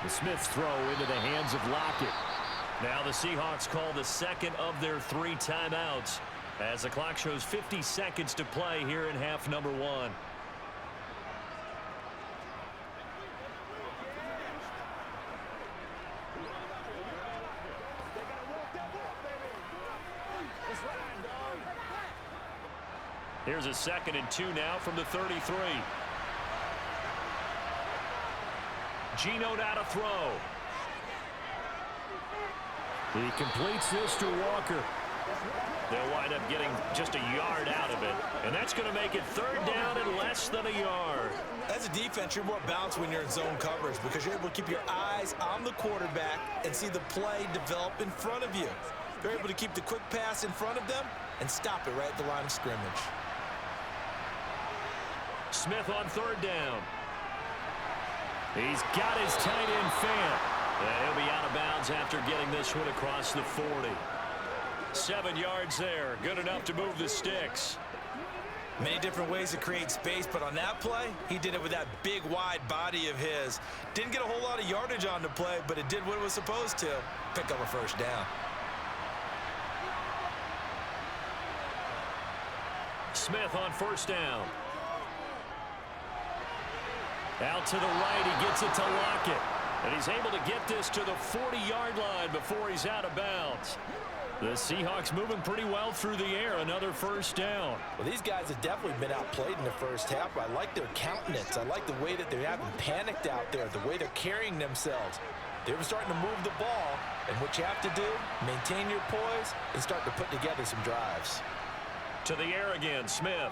The Smiths throw into the hands of Lockett. Now the Seahawks call the second of their 3 timeouts as the clock shows 50 seconds to play here in half number 1. Here's a 2nd and 2 now from the 33. Geno now to throw. He completes this to Walker. They'll wind up getting just a yard out of it. And that's going to make it 3rd down and less than a yard. As a defense, you're more balanced when you're in zone coverage because you're able to keep your eyes on the quarterback and see the play develop in front of you. You're able to keep the quick pass in front of them and stop it right at the line of scrimmage. Smith on 3rd down. He's got his tight end fan. He'll be out of bounds after getting this one across the 40. 7 yards there. Good enough to move the sticks. Many different ways to create space, but on that play, he did it with that big, wide body of his. Didn't get a whole lot of yardage on the play, but it did what it was supposed to. Pick up a 1st down. Smith on 1st down. Out to the right, he gets it to Lockett. And he's able to get this to the 40-yard line before he's out of bounds. The Seahawks moving pretty well through the air. Another 1st down. Well, these guys have definitely been outplayed in the first half. I like their countenance. I like the way that they haven't panicked out there, the way they're carrying themselves. They're starting to move the ball. And what you have to do, maintain your poise and start to put together some drives. To the air again, Smith.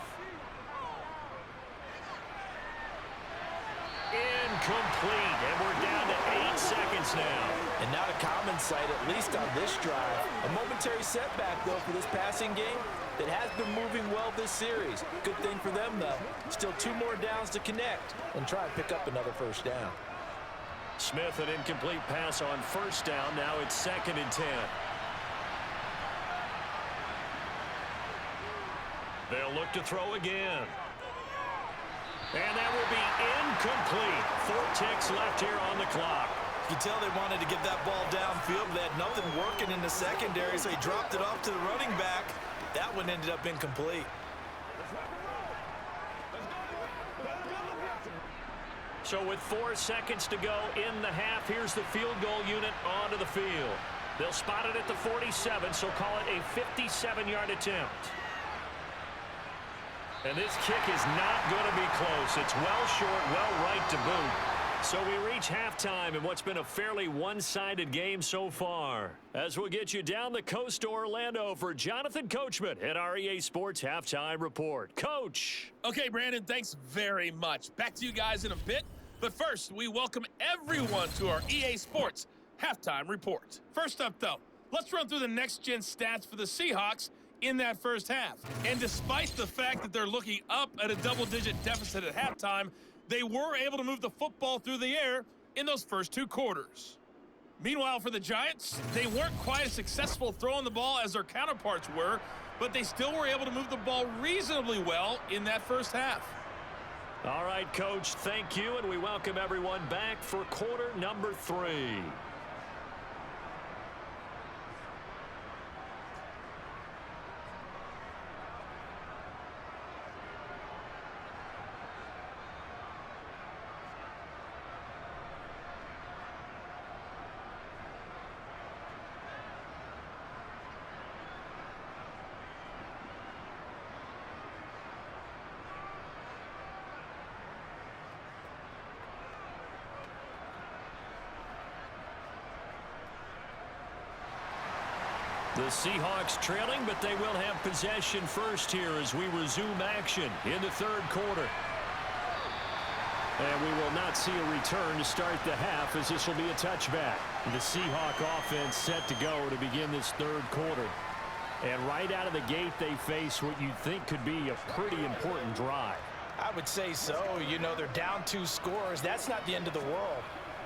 Incomplete, and we're down to 8 seconds now. And not a common sight, at least on this drive. A momentary setback, though, for this passing game that has been moving well this series. Good thing for them, though. Still 2 more downs to connect and try and pick up another 1st down. Smith, an incomplete pass on 1st down. Now it's 2nd and 10. They'll look to throw again. And that will be incomplete. 4 ticks left here on the clock. You can tell they wanted to get that ball downfield. They had nothing working in the secondary, so he dropped it off to the running back. That one ended up incomplete. So with 4 seconds to go in the half, here's the field goal unit onto the field. They'll spot it at the 47, so call it a 57-yard attempt. And this kick is not going to be close. It's well short, well right to boot. So we reach halftime in what's been a fairly one-sided game so far. As we'll get you down the coast to Orlando for Jonathan Coachman at our EA Sports Halftime Report. Coach. Okay, Brandon, thanks very much. Back to you guys in a bit. But first, we welcome everyone to our EA Sports Halftime Report. First up, though, let's run through the next-gen stats for the Seahawks in that first half. And despite the fact that they're looking up at a double-digit deficit at halftime, they were able to move the football through the air in those first 2 quarters. Meanwhile, for the Giants, they weren't quite as successful throwing the ball as their counterparts were, but they still were able to move the ball reasonably well in that first half. All right, Coach, thank you, and we welcome everyone back for quarter number 3. The Seahawks trailing, but they will have possession first here as we resume action in the third quarter. And we will not see a return to start the half as this will be a touchback. The Seahawk offense set to go to begin this third quarter. And right out of the gate, they face what you'd think could be a pretty important drive. I would say so. You know, they're down 2 scores. That's not the end of the world.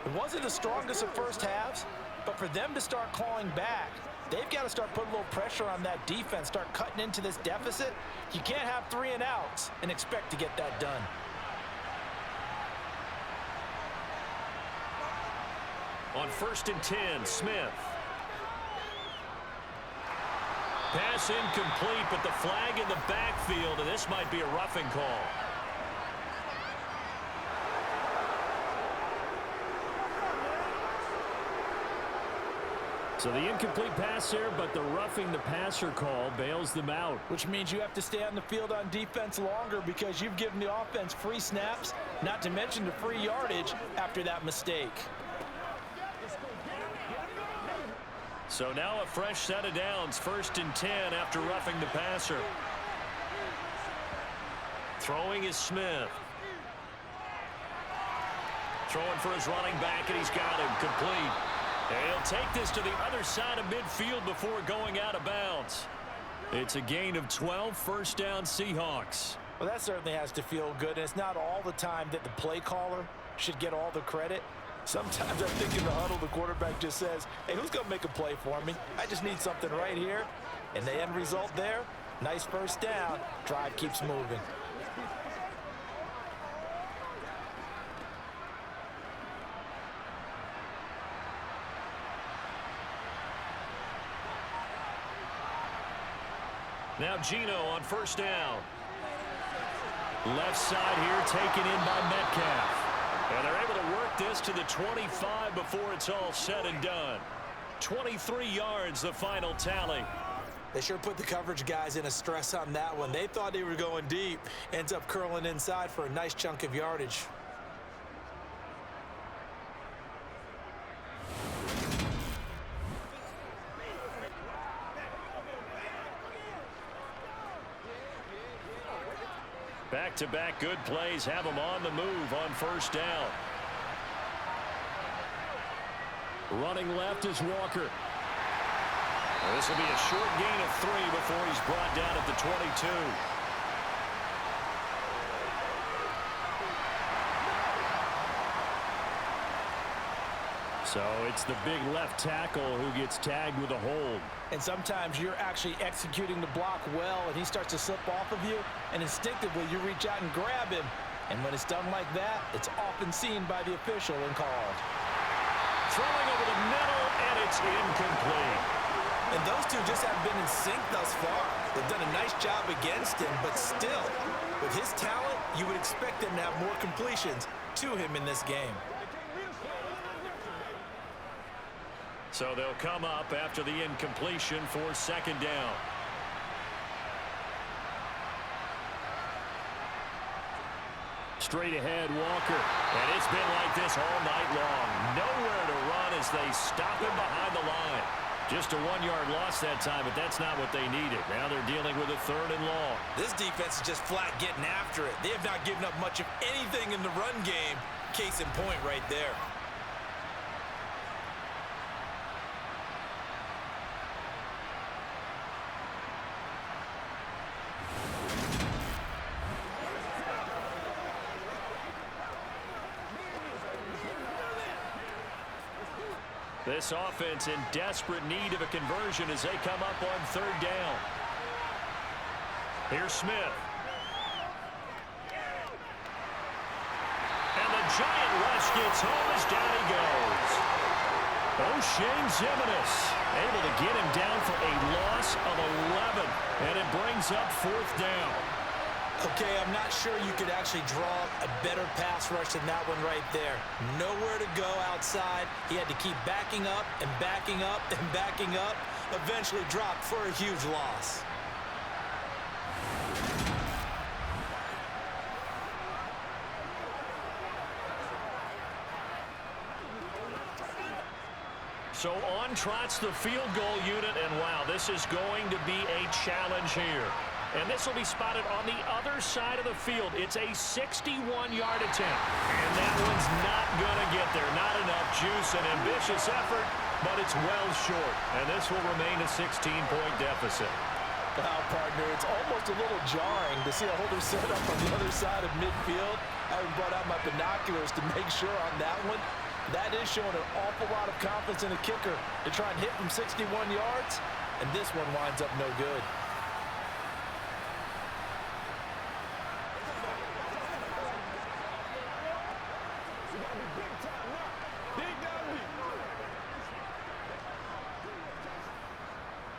It wasn't the strongest of first halves, but for them to start clawing back, they've got to start putting a little pressure on that defense, start cutting into this deficit. You can't have 3 and outs and expect to get that done. On 1st and 10, Smith. Pass incomplete, but the flag in the backfield, and this might be a roughing call. So the incomplete pass there, but the roughing the passer call bails them out. Which means you have to stay on the field on defense longer because you've given the offense free snaps, not to mention the free yardage after that mistake. So now a fresh set of downs, 1st and 10 after roughing the passer. Throwing is Smith. Throwing for his running back, and he's got him complete. And he'll take this to the other side of midfield before going out of bounds. It's a gain of 12, first down Seahawks. Well, that certainly has to feel good, and it's not all the time that the play caller should get all the credit. Sometimes I think in the huddle, the quarterback just says, hey, who's going to make a play for me? I just need something right here. And the end result there, nice first down. Drive keeps moving. Now Gino on 1st down. Left side here taken in by Metcalf. And they're able to work this to the 25 before it's all said and done. 23 yards, the final tally. They sure put the coverage guys in a stress on that one. They thought they were going deep. Ends up curling inside for a nice chunk of yardage. Back-to-back good plays have them on the move on 1st down. Running left is Walker. This will be a short gain of 3 before he's brought down at the 22. So it's the big left tackle who gets tagged with a hold. And sometimes you're actually executing the block well, and he starts to slip off of you, and instinctively you reach out and grab him. And when it's done like that, it's often seen by the official and called. Throwing over the middle, and it's incomplete. And those two just haven't been in sync thus far. They've done a nice job against him, but still, with his talent, you would expect him to have more completions to him in this game. So they'll come up after the incompletion for second down. Straight ahead, Walker. And it's been like this all night long. Nowhere to run as they stop him behind the line. Just a 1-yard loss that time, but that's not what they needed. Now they're dealing with a 3rd and long. This defense is just flat getting after it. They have not given up much of anything in the run game. Case in point right there. This offense in desperate need of a conversion as they come up on 3rd down. Here's Smith. And the giant rush gets home as down he goes. O'Shane Jimenez able to get him down for a loss of 11. And it brings up 4th down. Okay, I'm not sure you could actually draw a better pass rush than that one right there. Nowhere to go outside. He had to keep backing up and backing up and backing up. Eventually dropped for a huge loss. So on trots the field goal unit, and wow, this is going to be a challenge here. And this will be spotted on the other side of the field. It's a 61-yard attempt. And that one's not going to get there. Not enough juice, an ambitious effort, but it's well short. And this will remain a 16-point deficit. Wow, partner, it's almost a little jarring to see a holder set up on the other side of midfield. I haven't brought out my binoculars to make sure on that one. That is showing an awful lot of confidence in the kicker to try and hit from 61 yards. And this one winds up no good.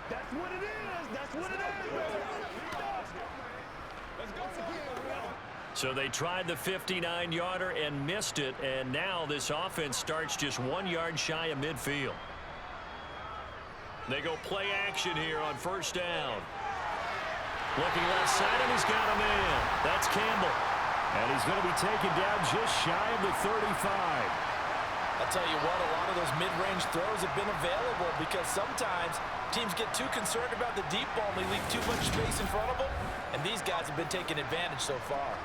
That's what it is. That's what it is. Let's go. So they tried the 59-yarder and missed it, and now this offense starts just 1 yard shy of midfield. They go play action here on 1st down. Looking left side, and he's got a man. That's Campbell. And he's going to be taken down just shy of the 35. I'll tell you what, a lot of those mid-range throws have been available because sometimes teams get too concerned about the deep ball and they leave too much space in front of them, and these guys have been taking advantage so far.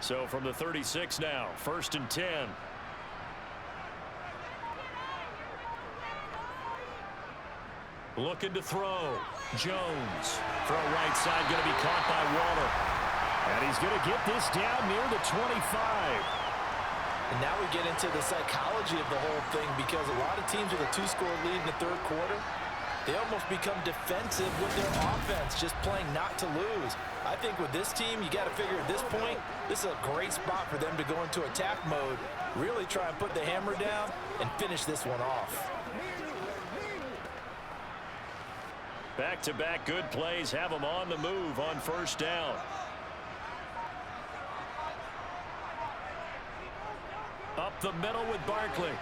So from the 36 now, 1st and 10. Looking to throw. Jones. Throw right side, going to be caught by Waller. And he's going to get this down near the 25. And now we get into the psychology of the whole thing because a lot of teams with a 2-score lead in the 3rd quarter, they almost become defensive with their offense, just playing not to lose. I think with this team, you got to figure at this point, this is a great spot for them to go into attack mode, really try and put the hammer down and finish this one off. Back-to-back good plays have them on the move on 1st down. Up the middle with Barkley.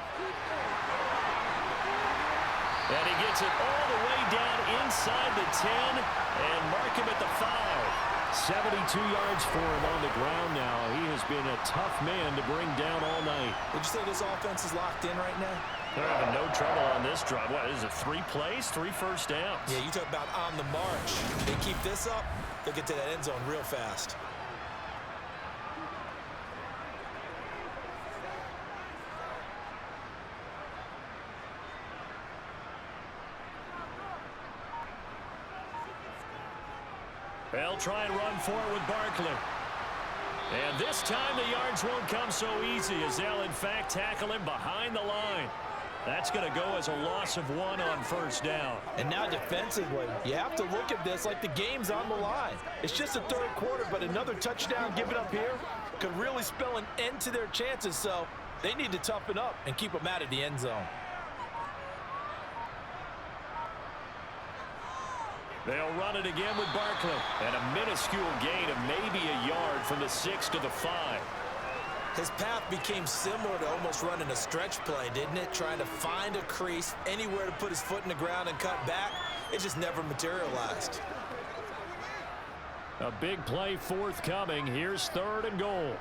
And he gets it all the way down inside the 10 and mark him at the 5. 72 yards for him on the ground now. He has been a tough man to bring down all night. Would you say this offense is locked in right now? They're having no trouble on this drive. What is it, 3 plays, 3 first downs? Yeah, you talk about on the march. They keep this up, they'll get to that end zone real fast. They'll try and run forward with Barkley. And this time the yards won't come so easy as they'll in fact tackle him behind the line. That's going to go as a loss of 1 on first down. And now defensively, you have to look at this like the game's on the line. It's just the third quarter, but another touchdown given up here could really spell an end to their chances, so they need to toughen up and keep them out of the end zone. They'll run it again with Barkley. And a minuscule gain of maybe a yard from the 6 to the 5. His path became similar to almost running a stretch play, didn't it? Trying to find a crease, anywhere to put his foot in the ground and cut back. It just never materialized. A big play forthcoming. Here's 3rd and goal.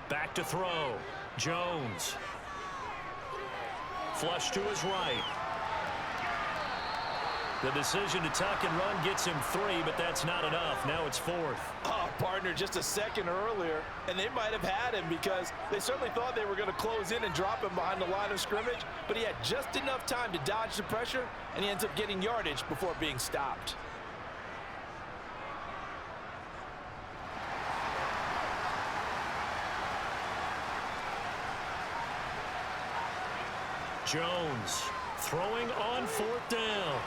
Back to throw. Jones. Flush to his right. The decision to tuck and run gets him 3, but that's not enough. Now it's 4th. Oh, partner, just a second earlier, and they might have had him because they certainly thought they were going to close in and drop him behind the line of scrimmage, but he had just enough time to dodge the pressure, and he ends up getting yardage before being stopped. Jones throwing on 4th down.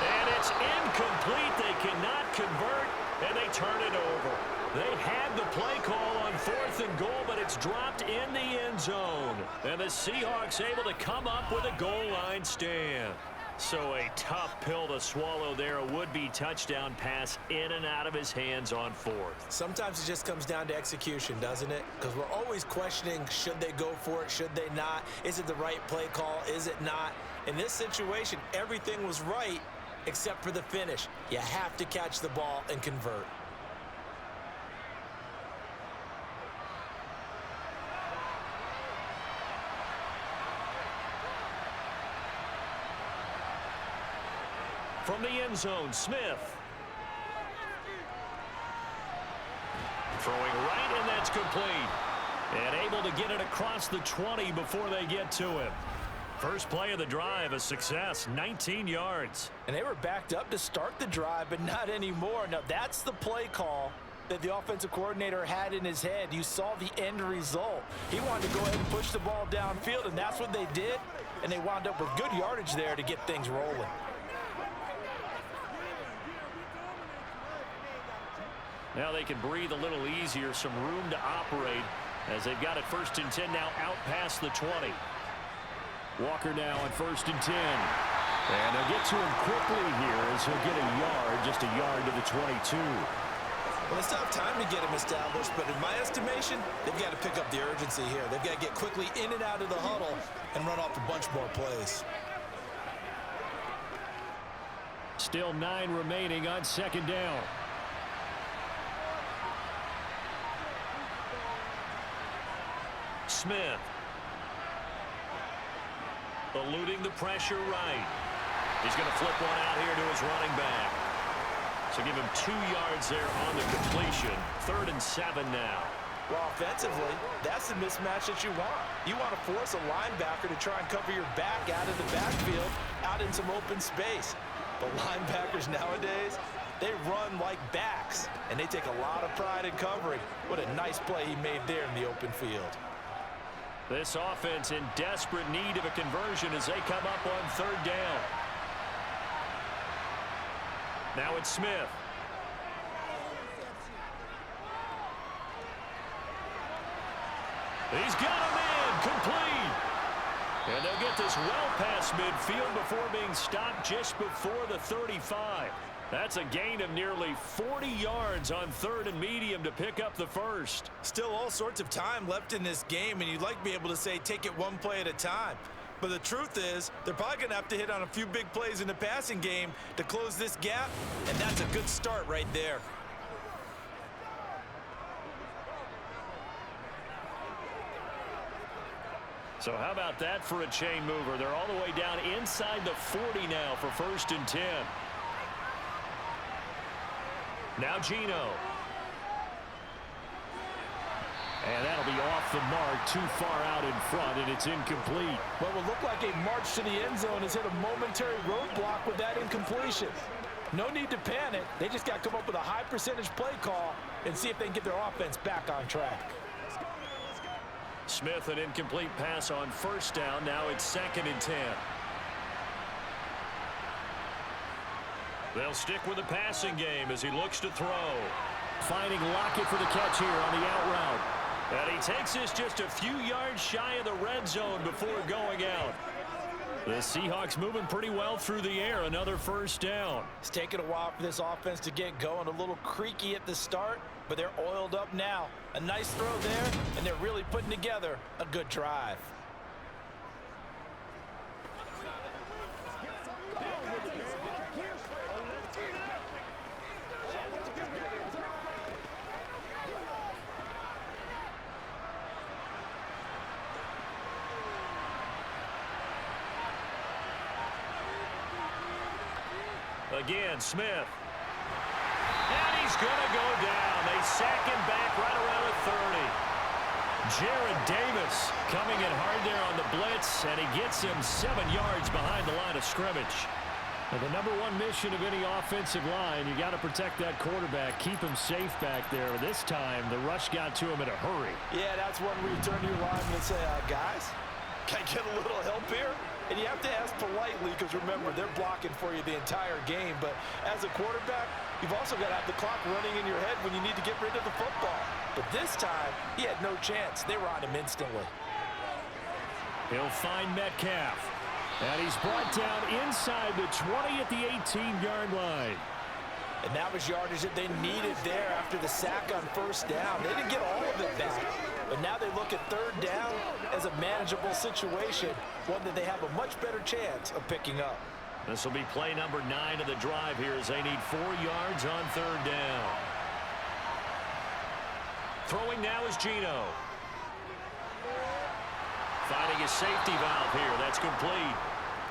And it's incomplete. They cannot convert, and they turn it over. They had the play call on 4th and goal, but it's dropped in the end zone. And the Seahawks able to come up with a goal line stand. So a tough pill to swallow there. A would-be touchdown pass in and out of his hands on 4th. Sometimes it just comes down to execution, doesn't it? Because we're always questioning, should they go for it, should they not? Is it the right play call, is it not? In this situation, everything was right except for the finish. You have to catch the ball and convert. From the end zone, Smith. Throwing right, and that's complete. And able to get it across the 20 before they get to him. First play of the drive, a success, 19 yards. And they were backed up to start the drive, but not anymore. Now, that's the play call that the offensive coordinator had in his head. You saw the end result. He wanted to go ahead and push the ball downfield, and that's what they did. And they wound up with good yardage there to get things rolling. Now they can breathe a little easier, some room to operate as they've got it 1st and 10 now out past the 20. Walker now on 1st and 10. And they'll get to him quickly here as he'll get a yard, just a yard to the 22. Well, it's not time to get him established, but in my estimation, they've got to pick up the urgency here. They've got to get quickly in and out of the huddle and run off a bunch more plays. Still 9 remaining on 2nd down. Smith. Eluding the pressure right. He's going to flip one out here to his running back. So give him 2 yards there on the completion. 3rd and 7 now. Well, offensively, that's the mismatch that you want. You want to force a linebacker to try and cover your back out of the backfield, out in some open space. But linebackers nowadays, they run like backs, and they take a lot of pride in covering. What a nice play he made there in the open field. This offense in desperate need of a conversion as they come up on 3rd down. Now it's Smith. He's got a man complete. And they'll get this well past midfield before being stopped just before the 35. That's a gain of nearly 40 yards on 3rd and medium to pick up the first. Still all sorts of time left in this game, and you'd like to be able to say take it one play at a time. But the truth is, they're probably going to have to hit on a few big plays in the passing game to close this gap, and that's a good start right there. So how about that for a chain mover? They're all the way down inside the 40 now for 1st and 10. Now Gino. And that'll be off the mark, too far out in front, and it's incomplete. What will look like a march to the end zone has hit a momentary roadblock with that incompletion. No need to panic. They just got to come up with a high percentage play call and see if they can get their offense back on track. Smith, an incomplete pass on first down. Now it's 2nd and 10. They'll stick with the passing game as he looks to throw. Finding Lockett for the catch here on the out route. And he takes this just a few yards shy of the red zone before going out. The Seahawks moving pretty well through the air. Another first down. It's taken a while for this offense to get going. A little creaky at the start, but they're oiled up now. A nice throw there, and they're really putting together a good drive. Again, Smith. And he's going to go down. They sack him back right around the 30. Jared Davis coming in hard there on the blitz, and he gets him 7 yards behind the line of scrimmage. Well, the number one mission of any offensive line, you got to protect that quarterback, keep him safe back there. This time, the rush got to him in a hurry. Yeah, that's one where you turn to your lineman and say, guys, can I get a little help here? And you have to ask politely because, remember, they're blocking for you the entire game. But as a quarterback, you've also got to have the clock running in your head when you need to get rid of the football. But this time, he had no chance. They were on him instantly. He'll find Metcalf. And he's brought down inside the 20 at the 18-yard line. And that was yardage that they needed there after the sack on first down. They didn't get all of it back. But now they look at third down as a manageable situation, one that they have a much better chance of picking up. This will be play number 9 of the drive here as they need 4 yards on third down. Throwing now is Geno. Finding his safety valve here. That's complete.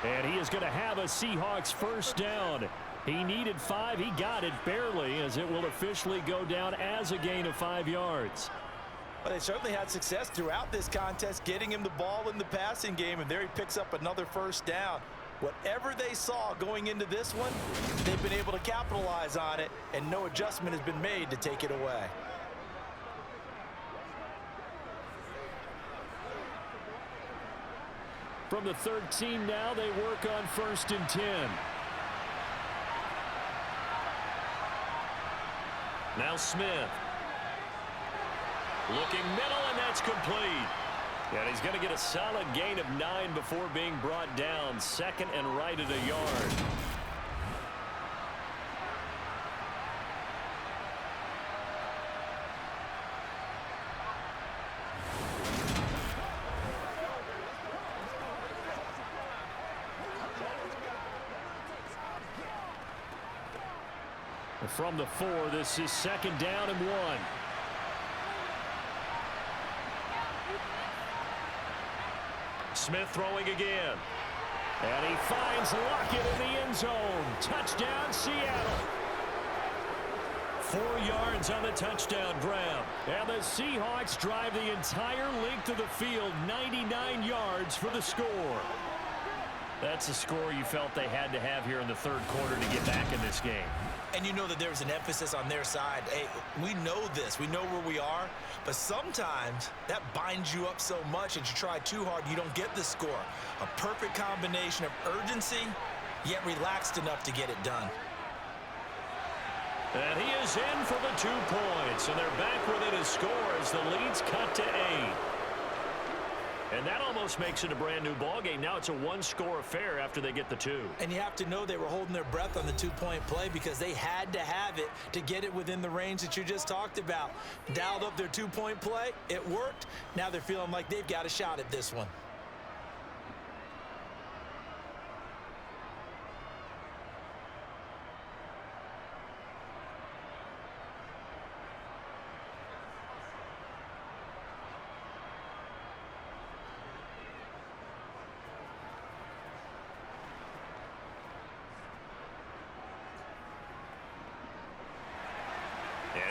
And he is going to have a Seahawks first down. He needed 5. He got it barely, as it will officially go down as a gain of 5 yards. But they certainly had success throughout this contest, getting him the ball in the passing game, and there he picks up another first down. Whatever they saw going into this one, they've been able to capitalize on it, and no adjustment has been made to take it away. From the 13 now, they work on 1st and 10. Now Smith. Looking middle, and that's complete. And he's going to get a solid gain of 9 before being brought down. 2nd and right at a yard. From the 4, this is 2nd down and 1. Smith throwing again. And he finds Lockett in the end zone. Touchdown, Seattle. 4 yards on the touchdown grab. And the Seahawks drive the entire length of the field, 99 yards for the score. That's a score you felt they had to have here in the third quarter to get back in this game. And you know that there's an emphasis on their side. Hey, we know this. We know where we are. But sometimes that binds you up so much that you try too hard, you don't get the score. A perfect combination of urgency, yet relaxed enough to get it done. And he is in for the 2 points. And they're back within a score as the lead's cut to 8. And that almost makes it a brand new ball game. Now it's a 1-score affair after they get the 2. And you have to know they were holding their breath on the 2-point play because they had to have it to get it within the range that you just talked about. Dialed up their 2-point play. It worked. Now they're feeling like they've got a shot at this one.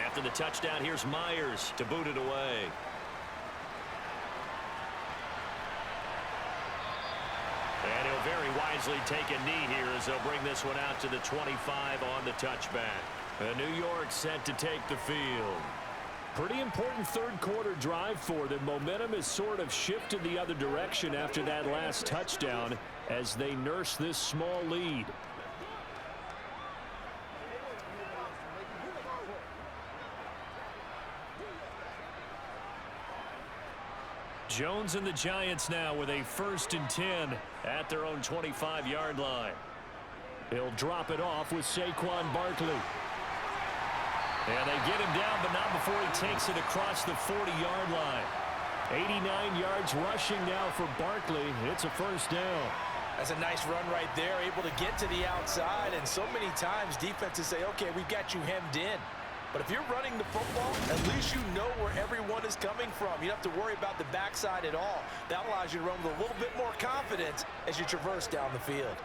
After the touchdown, here's Myers to boot it away. And he'll very wisely take a knee here as they'll bring this one out to the 25 on the touchback. New York set to take the field. Pretty important third-quarter drive for them. Momentum has sort of shifted the other direction after that last touchdown as they nurse this small lead. Jones and the Giants now with a 1st and 10 at their own 25-yard line. He'll drop it off with Saquon Barkley. And they get him down, but not before he takes it across the 40-yard line. 89 yards rushing now for Barkley. It's a 1st down. That's a nice run right there, able to get to the outside. And so many times defenses say, okay, we've got you hemmed in. But if you're running the football, at least you know where everyone is coming from. You don't have to worry about the backside at all. That allows you to run with a little bit more confidence as you traverse down the field.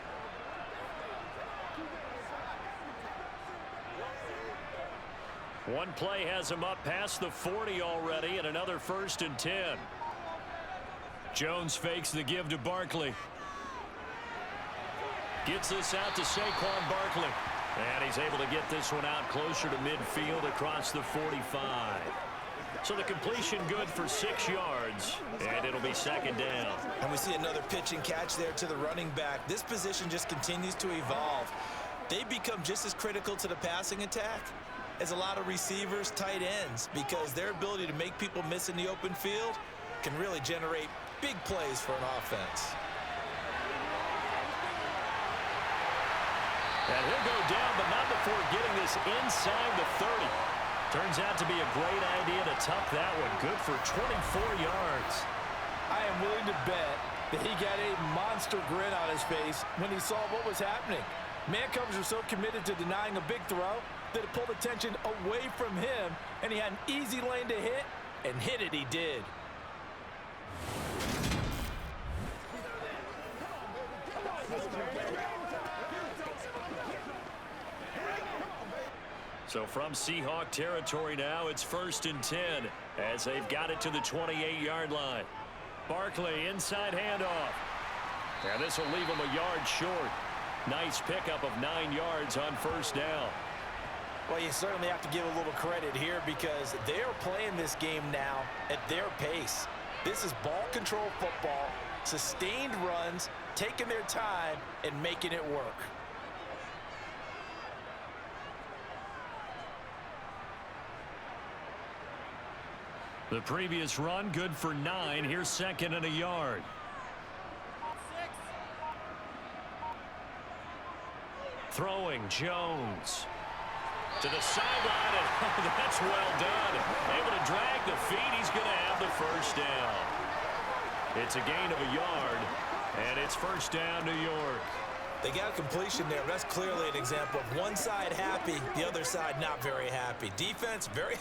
One play has him up past the 40 already, and another 1st and 10. Jones fakes the give to Barkley. Gets this out to Saquon Barkley. And he's able to get this one out closer to midfield across the 45. So the completion good for 6 yards, and it'll be 2nd down. And we see another pitch and catch there to the running back. This position just continues to evolve. They become just as critical to the passing attack as a lot of receivers, tight ends, because their ability to make people miss in the open field can really generate big plays for an offense. And he'll go down, but not before getting this inside the 30. Turns out to be a great idea to tuck that one. Good for 24 yards. I am willing to bet that he got a monster grin on his face when he saw what was happening. Man-covers are so committed to denying a big throw that it pulled attention away from him, and he had an easy lane to hit, and hit it he did. So from Seahawk territory now, it's 1st and 10 as they've got it to the 28-yard line. Barkley inside handoff. And this will leave him a yard short. Nice pickup of 9 yards on 1st down. Well, you certainly have to give a little credit here because they're playing this game now at their pace. This is ball control football, sustained runs, taking their time, and making it work. The previous run, good for 9. Here's 2nd and a yard. Throwing, Jones. To the sideline, and that's well done. Able to drag the feet. He's going to have the 1st down. It's a gain of a yard, and it's 1st down, New York. They got a completion there. That's clearly an example of one side happy, the other side not very happy. Defense, very,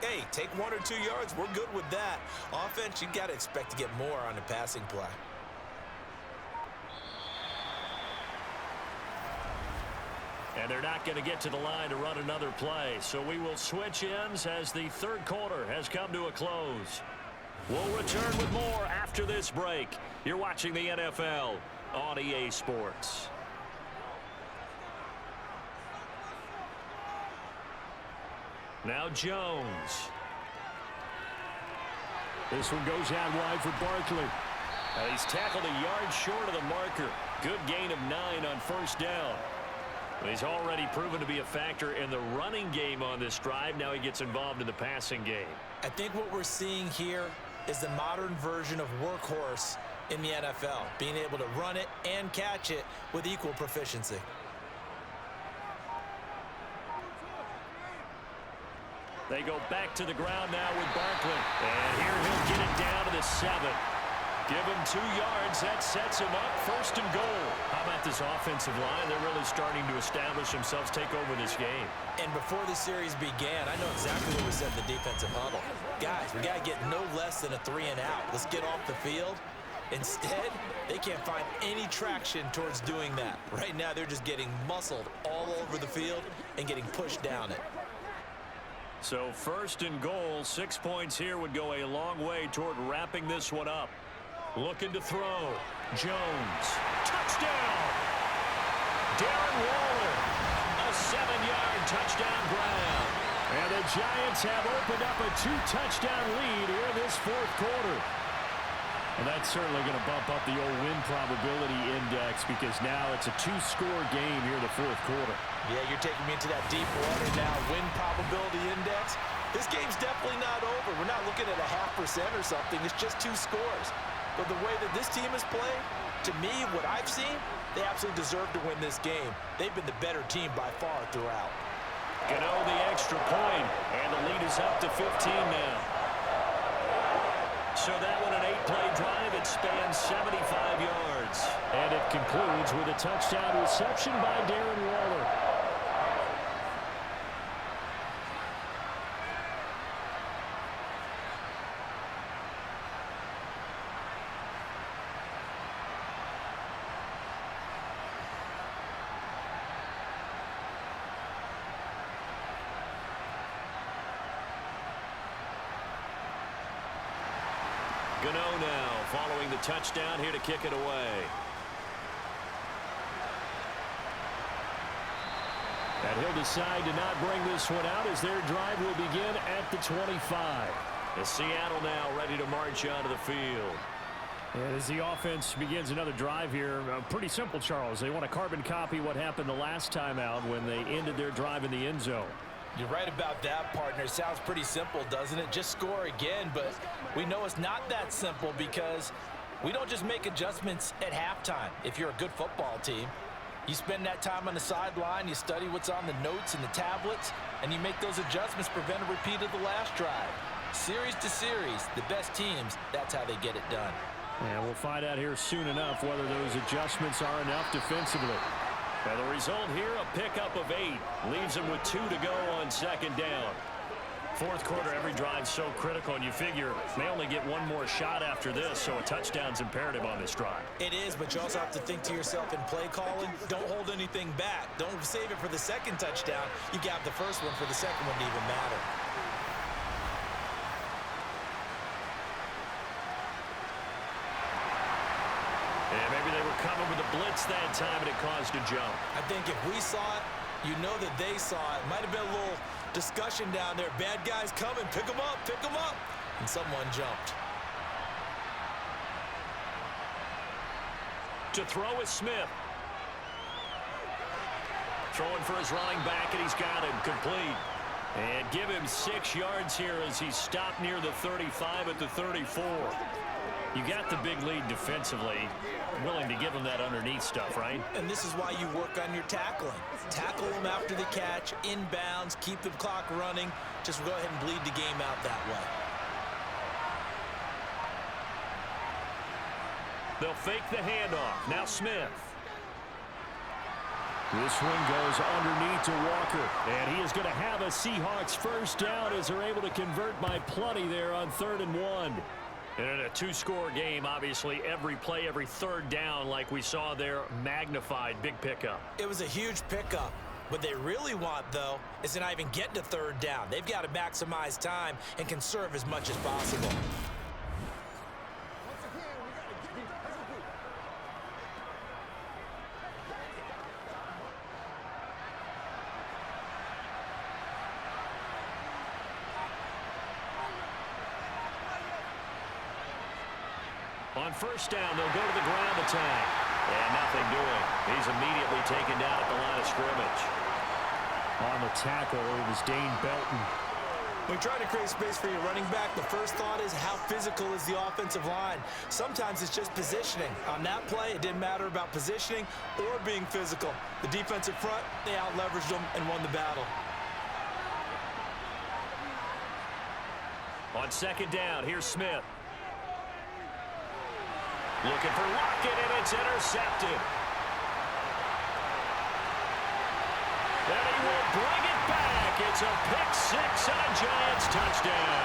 hey, take 1 or 2 yards. We're good with that. Offense, you got to expect to get more on the passing play. And they're not going to get to the line to run another play. So we will switch ends as the 3rd quarter has come to a close. We'll return with more after this break. You're watching the NFL on EA Sports. Now Jones. This one goes out wide for Barkley. And he's tackled a yard short of the marker. Good gain of 9 on 1st down. He's already proven to be a factor in the running game on this drive. Now he gets involved in the passing game. I think what we're seeing here is the modern version of workhorse in the NFL, being able to run it and catch it with equal proficiency. They go back to the ground now with Barkley. And here he'll get it down to the 7. Give him 2 yards. That sets him up. 1st and goal. How about this offensive line? They're really starting to establish themselves, take over this game. And before the series began, I know exactly what we said in the defensive huddle. Guys, we got to get no less than a 3 and out. Let's get off the field. Instead, they can't find any traction towards doing that. Right now, they're just getting muscled all over the field and getting pushed down it. So 1st and goal, 6 points here would go a long way toward wrapping this one up. Looking to throw. Jones. Touchdown! Darren Waller. A 7-yard touchdown grab. And the Giants have opened up a 2-touchdown lead here in this fourth quarter. And that's certainly going to bump up the old win probability index because now it's a 2-score game here in the fourth quarter. Yeah, you're taking me into that deep water now. Win probability index. This game's definitely not over. We're not looking at a 0.5% or something. It's just 2 scores. But the way that this team has played, to me, what I've seen, they absolutely deserve to win this game. They've been the better team by far throughout. Gano the extra point, and the lead is up to 15 now. So that one, an 8-play drive, it spans 75 yards. And it concludes with a touchdown reception by Darren Waller. Gano now following the touchdown here to kick it away. And he'll decide to not bring this one out as their drive will begin at the 25. And Seattle now ready to march onto the field. And as the offense begins another drive here, pretty simple, Charles. They want to carbon copy what happened the last time out when they ended their drive in the end zone. You're right about that, partner. It sounds pretty simple, doesn't it? Just score again, but we know it's not that simple because we don't just make adjustments at halftime. If you're a good football team, you spend that time on the sideline, you study what's on the notes and the tablets, and you make those adjustments, prevent a repeat of the last drive. Series to series, the best teams, that's how they get it done. And we'll find out here soon enough whether those adjustments are enough defensively. Now the result here, a pickup of 8. Leaves them with 2 to go on second down. Fourth quarter, every drive's so critical, and you figure they only get one more shot after this, so a touchdown's imperative on this drive. It is, but you also have to think to yourself in play calling, don't hold anything back. Don't save it for the second touchdown. You got the first one for the second one to even matter. And maybe they were coming with a blitz that time, and it caused a jump. I think if we saw it, you know that they saw it. Might have been a little discussion down there. Bad guys coming. Pick them up. Pick them up. And someone jumped. To throw is Smith. Throwing for his running back, and he's got him complete. And give him 6 yards here as he's stopped near the 35 at the 34. You got the big lead defensively. Willing to give them that underneath stuff, right? And this is why you work on your tackling. Tackle them after the catch, inbounds, keep the clock running. Just go ahead and bleed the game out that way. They'll fake the handoff. Now Smith. This one goes underneath to Walker. And he is going to have a Seahawks first down as they're able to convert by plenty there on 3rd and 1. And in a 2-score game, obviously, every play, every third down, like we saw there, magnified. Big pickup. It was a huge pickup. What they really want, though, is to not even get to 3rd down. They've got to maximize time and conserve as much as possible. On first down, they'll go to the ground attack. And nothing doing. He's immediately taken down at the line of scrimmage. On the tackle, it was Dane Belton. When you're trying to create space for your running back, the first thought is how physical is the offensive line. Sometimes it's just positioning. On that play, it didn't matter about positioning or being physical. The defensive front, they out-leveraged them and won the battle. On second down, here's Smith. Looking for Lockett, and it's intercepted. And he will bring it back. It's a pick-6 and a Giants touchdown.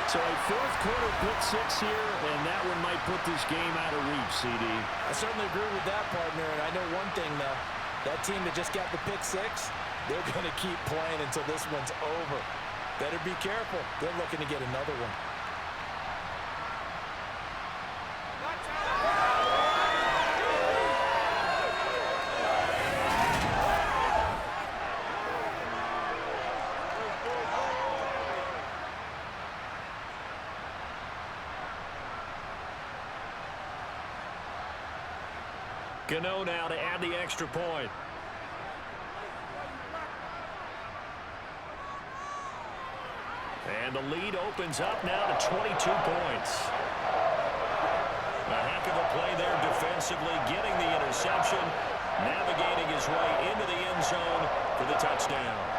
So a fourth quarter pick-6 here, and that one might put this game out of reach, CD. I certainly agree with that, partner, and I know one thing, though. That team that just got the pick-6, they're going to keep playing until this one's over. Better be careful. They're looking to get another one. Gano now to add the extra point. And the lead opens up now to 22 points. A heck of a play there defensively, getting the interception, navigating his way into the end zone for the touchdown.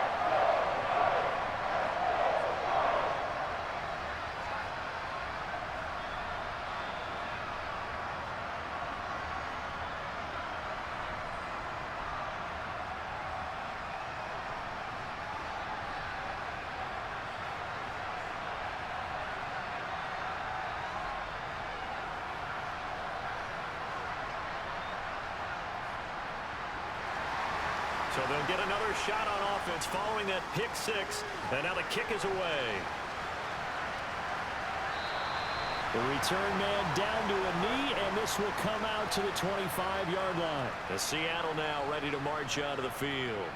So they'll get another shot on offense following that pick six. And now the kick is away. The return man down to a knee, and this will come out to the 25-yard line. The Seattle now ready to march out of the field.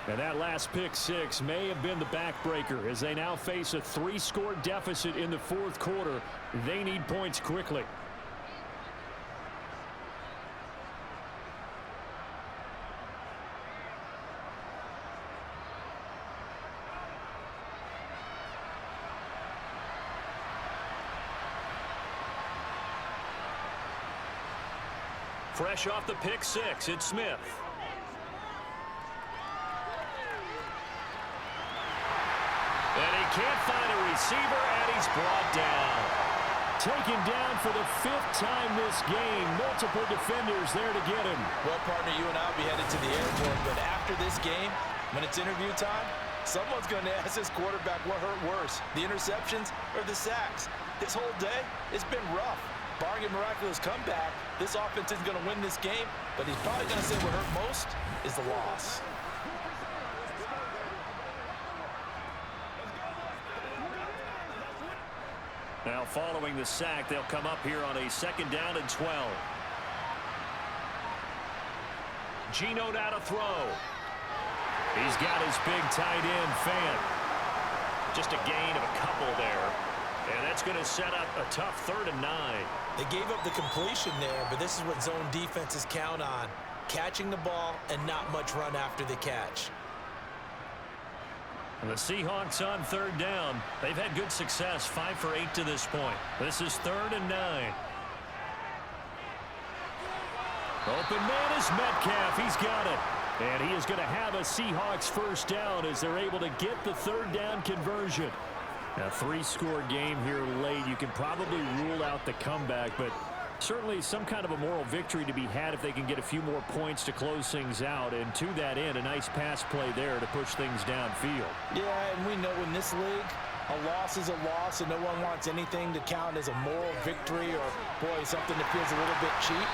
And that last pick six may have been the backbreaker as they now face a 3-score deficit in the fourth quarter. They need points quickly. Fresh off the pick six, it's Smith. And he can't find a receiver, and he's brought down. Taken down for the 5th time this game. Multiple defenders there to get him. Well, partner, you and I will be headed to the airport, but after this game, when it's interview time, someone's going to ask this quarterback what hurt worse, the interceptions or the sacks. This whole day, it's been rough. Barring a miraculous comeback, this offense isn't going to win this game, but he's probably going to say what hurt most is the loss. Now following the sack, they'll come up here on a 2nd down and 12. Geno now to throw. He's got his big tight end, Fant. Just a gain of a couple there. And that's going to set up a tough 3rd and 9. They gave up the completion there, but this is what zone defenses count on. Catching the ball and not much run after the catch. And the Seahawks on 3rd down. They've had good success, 5 for 8 to this point. This is 3rd and 9. Open man is Metcalf. He's got it. And he is going to have a Seahawks 1st down as they're able to get the 3rd down conversion. A 3-score game here late. You can probably rule out the comeback, but certainly some kind of a moral victory to be had if they can get a few more points to close things out. And to that end, a nice pass play there to push things downfield. Yeah, and we know in this league, a loss is a loss, and no one wants anything to count as a moral victory or, boy, something that feels a little bit cheap.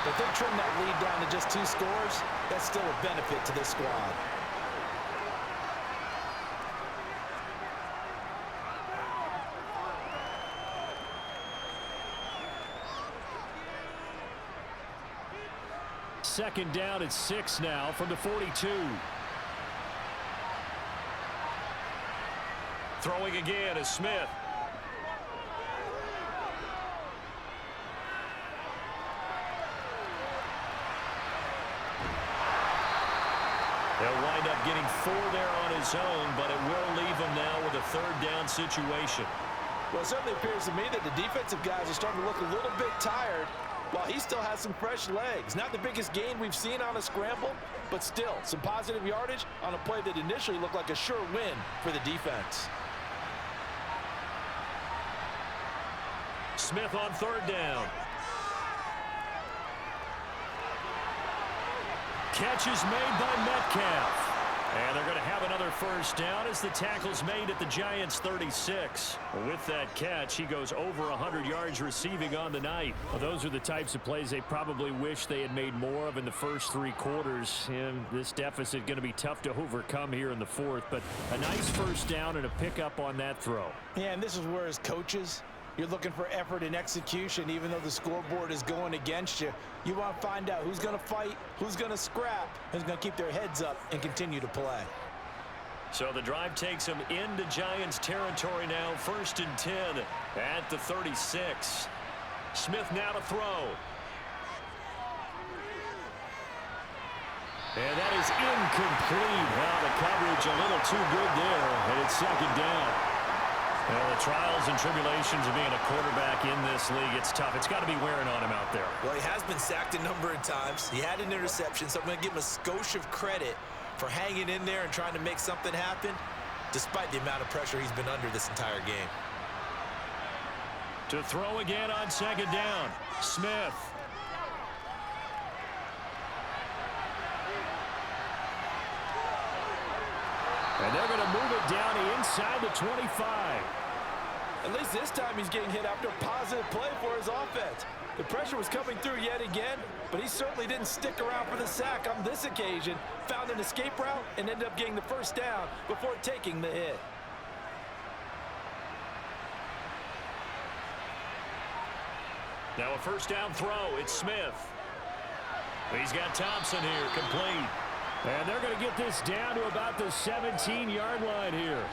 But if they trim that lead down to just 2 scores, that's still a benefit to this squad. Second down at 6 now from the 42. Throwing again is Smith. They'll wind up getting 4 there on his own, but it will leave him now with a 3rd down situation. Well, it certainly appears to me that the defensive guys are starting to look a little bit tired, while he still has some fresh legs. Not the biggest gain we've seen on a scramble, but still some positive yardage on a play that initially looked like a sure win for the defense. Smith on 3rd down. Catch is made by Metcalf. And they're going to have another 1st down as the tackle's made at the Giants' 36. With that catch, he goes over 100 yards receiving on the night. Well, those are the types of plays they probably wish they had made more of in the first 3 quarters. And this deficit going to be tough to overcome here in the 4th. But a nice 1st down and a pickup on that throw. Yeah, and this is where as coaches, you're looking for effort and execution, even though the scoreboard is going against you. You want to find out who's going to fight, who's going to scrap, who's going to keep their heads up and continue to play. So the drive takes them into Giants territory now, 1st and 10 at the 36. Smith now to throw. And that is incomplete. Well, the coverage a little too good there, and it's second down. Well, the trials and tribulations of being a quarterback in this league, it's tough. It's got to be wearing on him out there. Well, he has been sacked a number of times. He had an interception, so I'm going to give him a skosh of credit for hanging in there and trying to make something happen, despite the amount of pressure he's been under this entire game. To throw again on second down, Smith. And they're going to move it down inside the 25. At least this time he's getting hit after a positive play for his offense. The pressure was coming through yet again, but he certainly didn't stick around for the sack on this occasion. Found an escape route and ended up getting the first down before taking the hit. Now a first down throw. It's Smith. He's got Thompson here, complete. And they're going to get this down to about the 17-yard line here.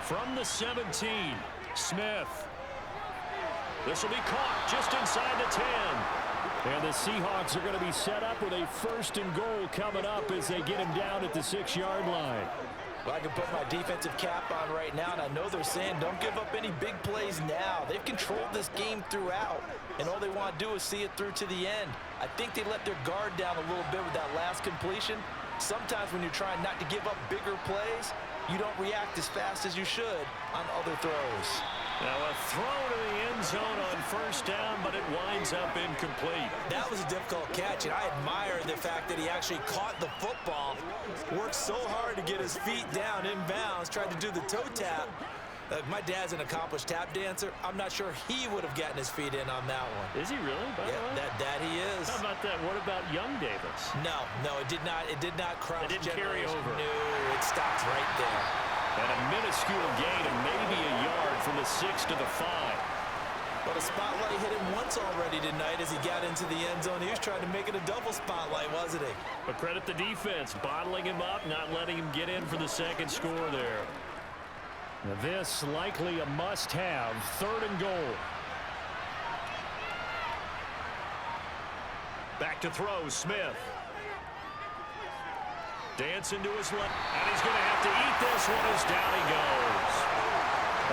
From the 17, Smith. This will be caught just inside the 10. And the Seahawks are going to be set up with a first and goal coming up as they get him down at the 6-yard line. Well, I can put my defensive cap on right now, and I know they're saying don't give up any big plays now. They've controlled this game throughout, and all they want to do is see it through to the end. I think they let their guard down a little bit with that last completion. Sometimes when you're trying not to give up bigger plays, you don't react as fast as you should on other throws. Now a throw to the end zone on first down, but it winds up incomplete. That was a difficult catch, and I admire the fact that he actually caught the football, worked so hard to get his feet down inbounds, tried to do the toe tap. My dad's an accomplished tap dancer. I'm not sure he would have gotten his feet in on that one. Is he really? By the way? That he is. How about that? What about Young Davis? No, it did not. It did not cross. It didn't carry over. No, it stopped right there. And a minuscule gain of maybe a yard from the 6 to the 5. But a spotlight hit him once already tonight as he got into the end zone. He was trying to make it a double spotlight, wasn't he? But credit the defense, bottling him up, not letting him get in for the second score there. Now this likely a must-have, third and goal. Back to throw, Smith. Dancing to his left, and he's going to have to eat this one as down he goes.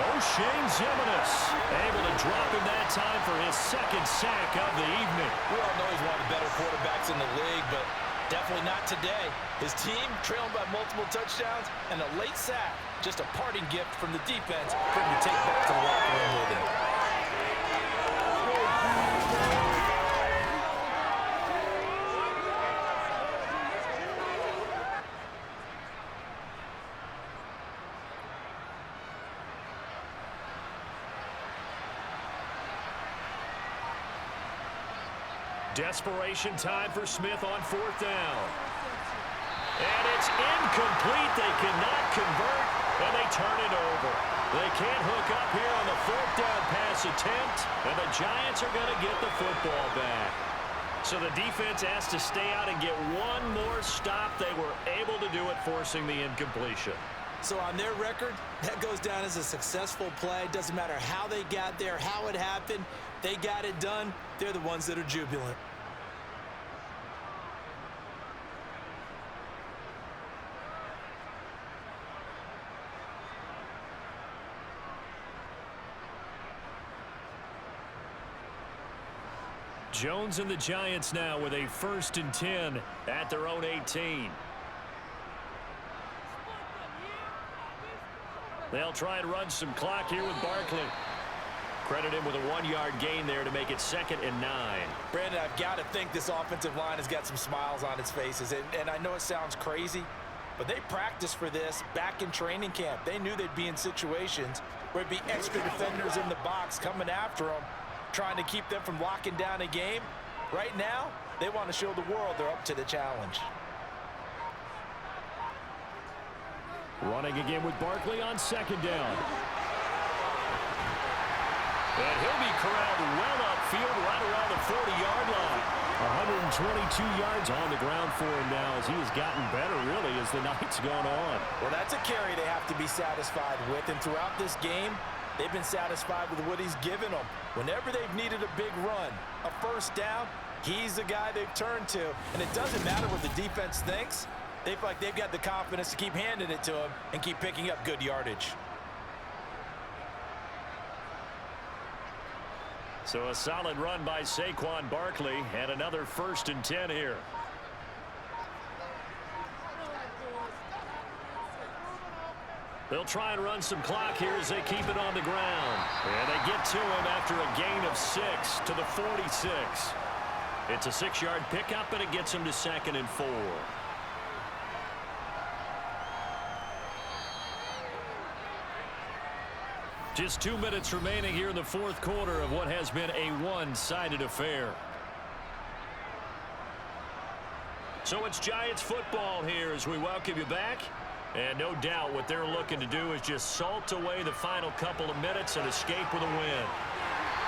O'Shane Ziminis able to drop him that time for his second sack of the evening. We all know he's one of the better quarterbacks in the league, but definitely not today. His team trailing by multiple touchdowns and a late sack. Just a parting gift from the defense for him to take back to the locker room with him. Desperation time for Smith on fourth down. And it's incomplete. They cannot convert, and they turn it over. They can't hook up here on the fourth down pass attempt, and the Giants are going to get the football back. So the defense has to stay out and get one more stop. They were able to do it, forcing the incompletion. So on their record, that goes down as a successful play. Doesn't matter how they got there, how it happened. They got it done. They're the ones that are jubilant. Jones and the Giants now with a 1st and 10 at their own 18. They'll try and run some clock here with Barkley. Credit him with a 1-yard gain there to make it 2nd and 9. Brandon, I've got to think this offensive line has got some smiles on its faces. And I know it sounds crazy, but they practiced for this back in training camp. They knew they'd be in situations where it'd be extra defenders in the box coming after them, trying to keep them from locking down a game. Right now, they want to show the world they're up to the challenge. Running again with Barkley on 2nd down. And he'll be corralled well upfield right around the 40-yard line. yards on the ground for him now as he has gotten better, really, as the night's gone on. Well, that's a carry they have to be satisfied with, and throughout this game, they've been satisfied with what he's given them. Whenever they've needed a big run, a first down, he's the guy they've turned to. And it doesn't matter what the defense thinks. They feel like they've got the confidence to keep handing it to him and keep picking up good yardage. So a solid run by Saquon Barkley, and another 1st and 10 here. They'll try and run some clock here as they keep it on the ground. And they get to him after a gain of 6 to the 46. It's a 6-yard pickup, and it gets him to 2nd and 4. Just 2 minutes remaining here in the 4th quarter of what has been a one-sided affair. So it's Giants football here as we welcome you back. And no doubt what they're looking to do is just salt away the final couple of minutes and escape with a win.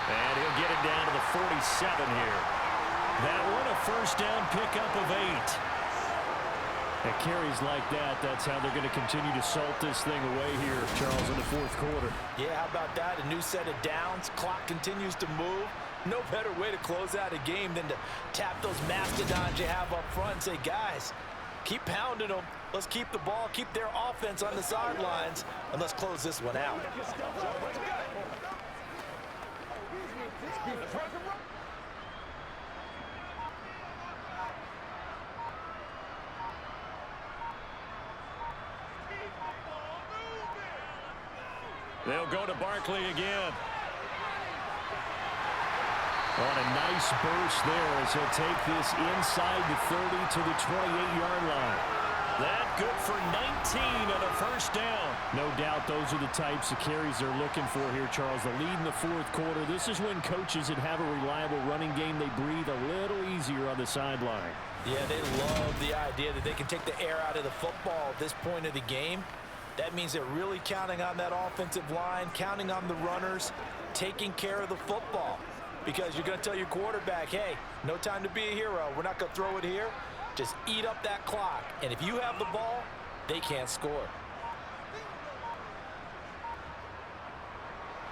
And he'll get it down to the 47 here. That one a first down pickup of 8. At carries like that, that's how they're going to continue to salt this thing away here, Charles, in the 4th quarter. Yeah, how about that? A new set of downs. Clock continues to move. No better way to close out a game than to tap those mastodons you have up front and say, guys, keep pounding them. Let's keep the ball, keep their offense on the sidelines, and let's close this one out. They'll go to Barkley again. On a nice burst there as he'll take this inside the 30 to the 28-yard line. That good for 19 and a first down. No doubt those are the types of carries they're looking for here, Charles. The lead in the 4th quarter. This is when coaches that have a reliable running game, they breathe a little easier on the sideline. Yeah, they love the idea that they can take the air out of the football at this point of the game. That means they're really counting on that offensive line, counting on the runners, taking care of the football. Because you're going to tell your quarterback, hey, no time to be a hero. We're not going to throw it here. Just eat up that clock. And if you have the ball, they can't score.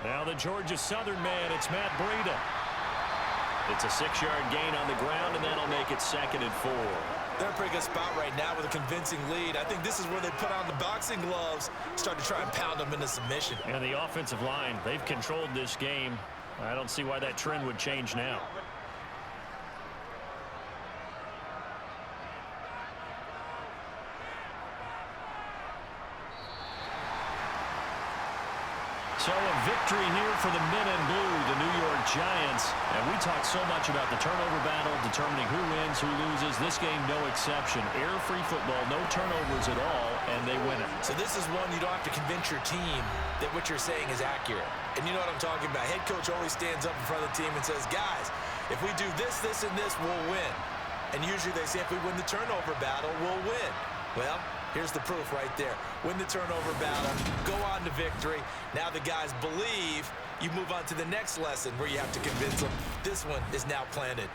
Now the Georgia Southern man, it's Matt Breida. It's a 6-yard gain on the ground, and that'll make it 2nd and 4. They're in a pretty good spot right now with a convincing lead. I think this is where they put on the boxing gloves, start to try and pound them into submission. And the offensive line, they've controlled this game. I don't see why that trend would change now. So a victory here for the men in blue, the New York Giants. And we talked so much about the turnover battle, determining who wins, who loses. This game, no exception. Error-free football, no turnovers at all, and they win it. So this is one you don't have to convince your team that what you're saying is accurate. And you know what I'm talking about. Head coach always stands up in front of the team and says, guys, if we do this, this, and this, we'll win. And usually they say if we win the turnover battle, we'll win. Well, here's the proof right there. Win the turnover battle, go on to victory. Now the guys believe. You move on to the next lesson where you have to convince them this one is now planted.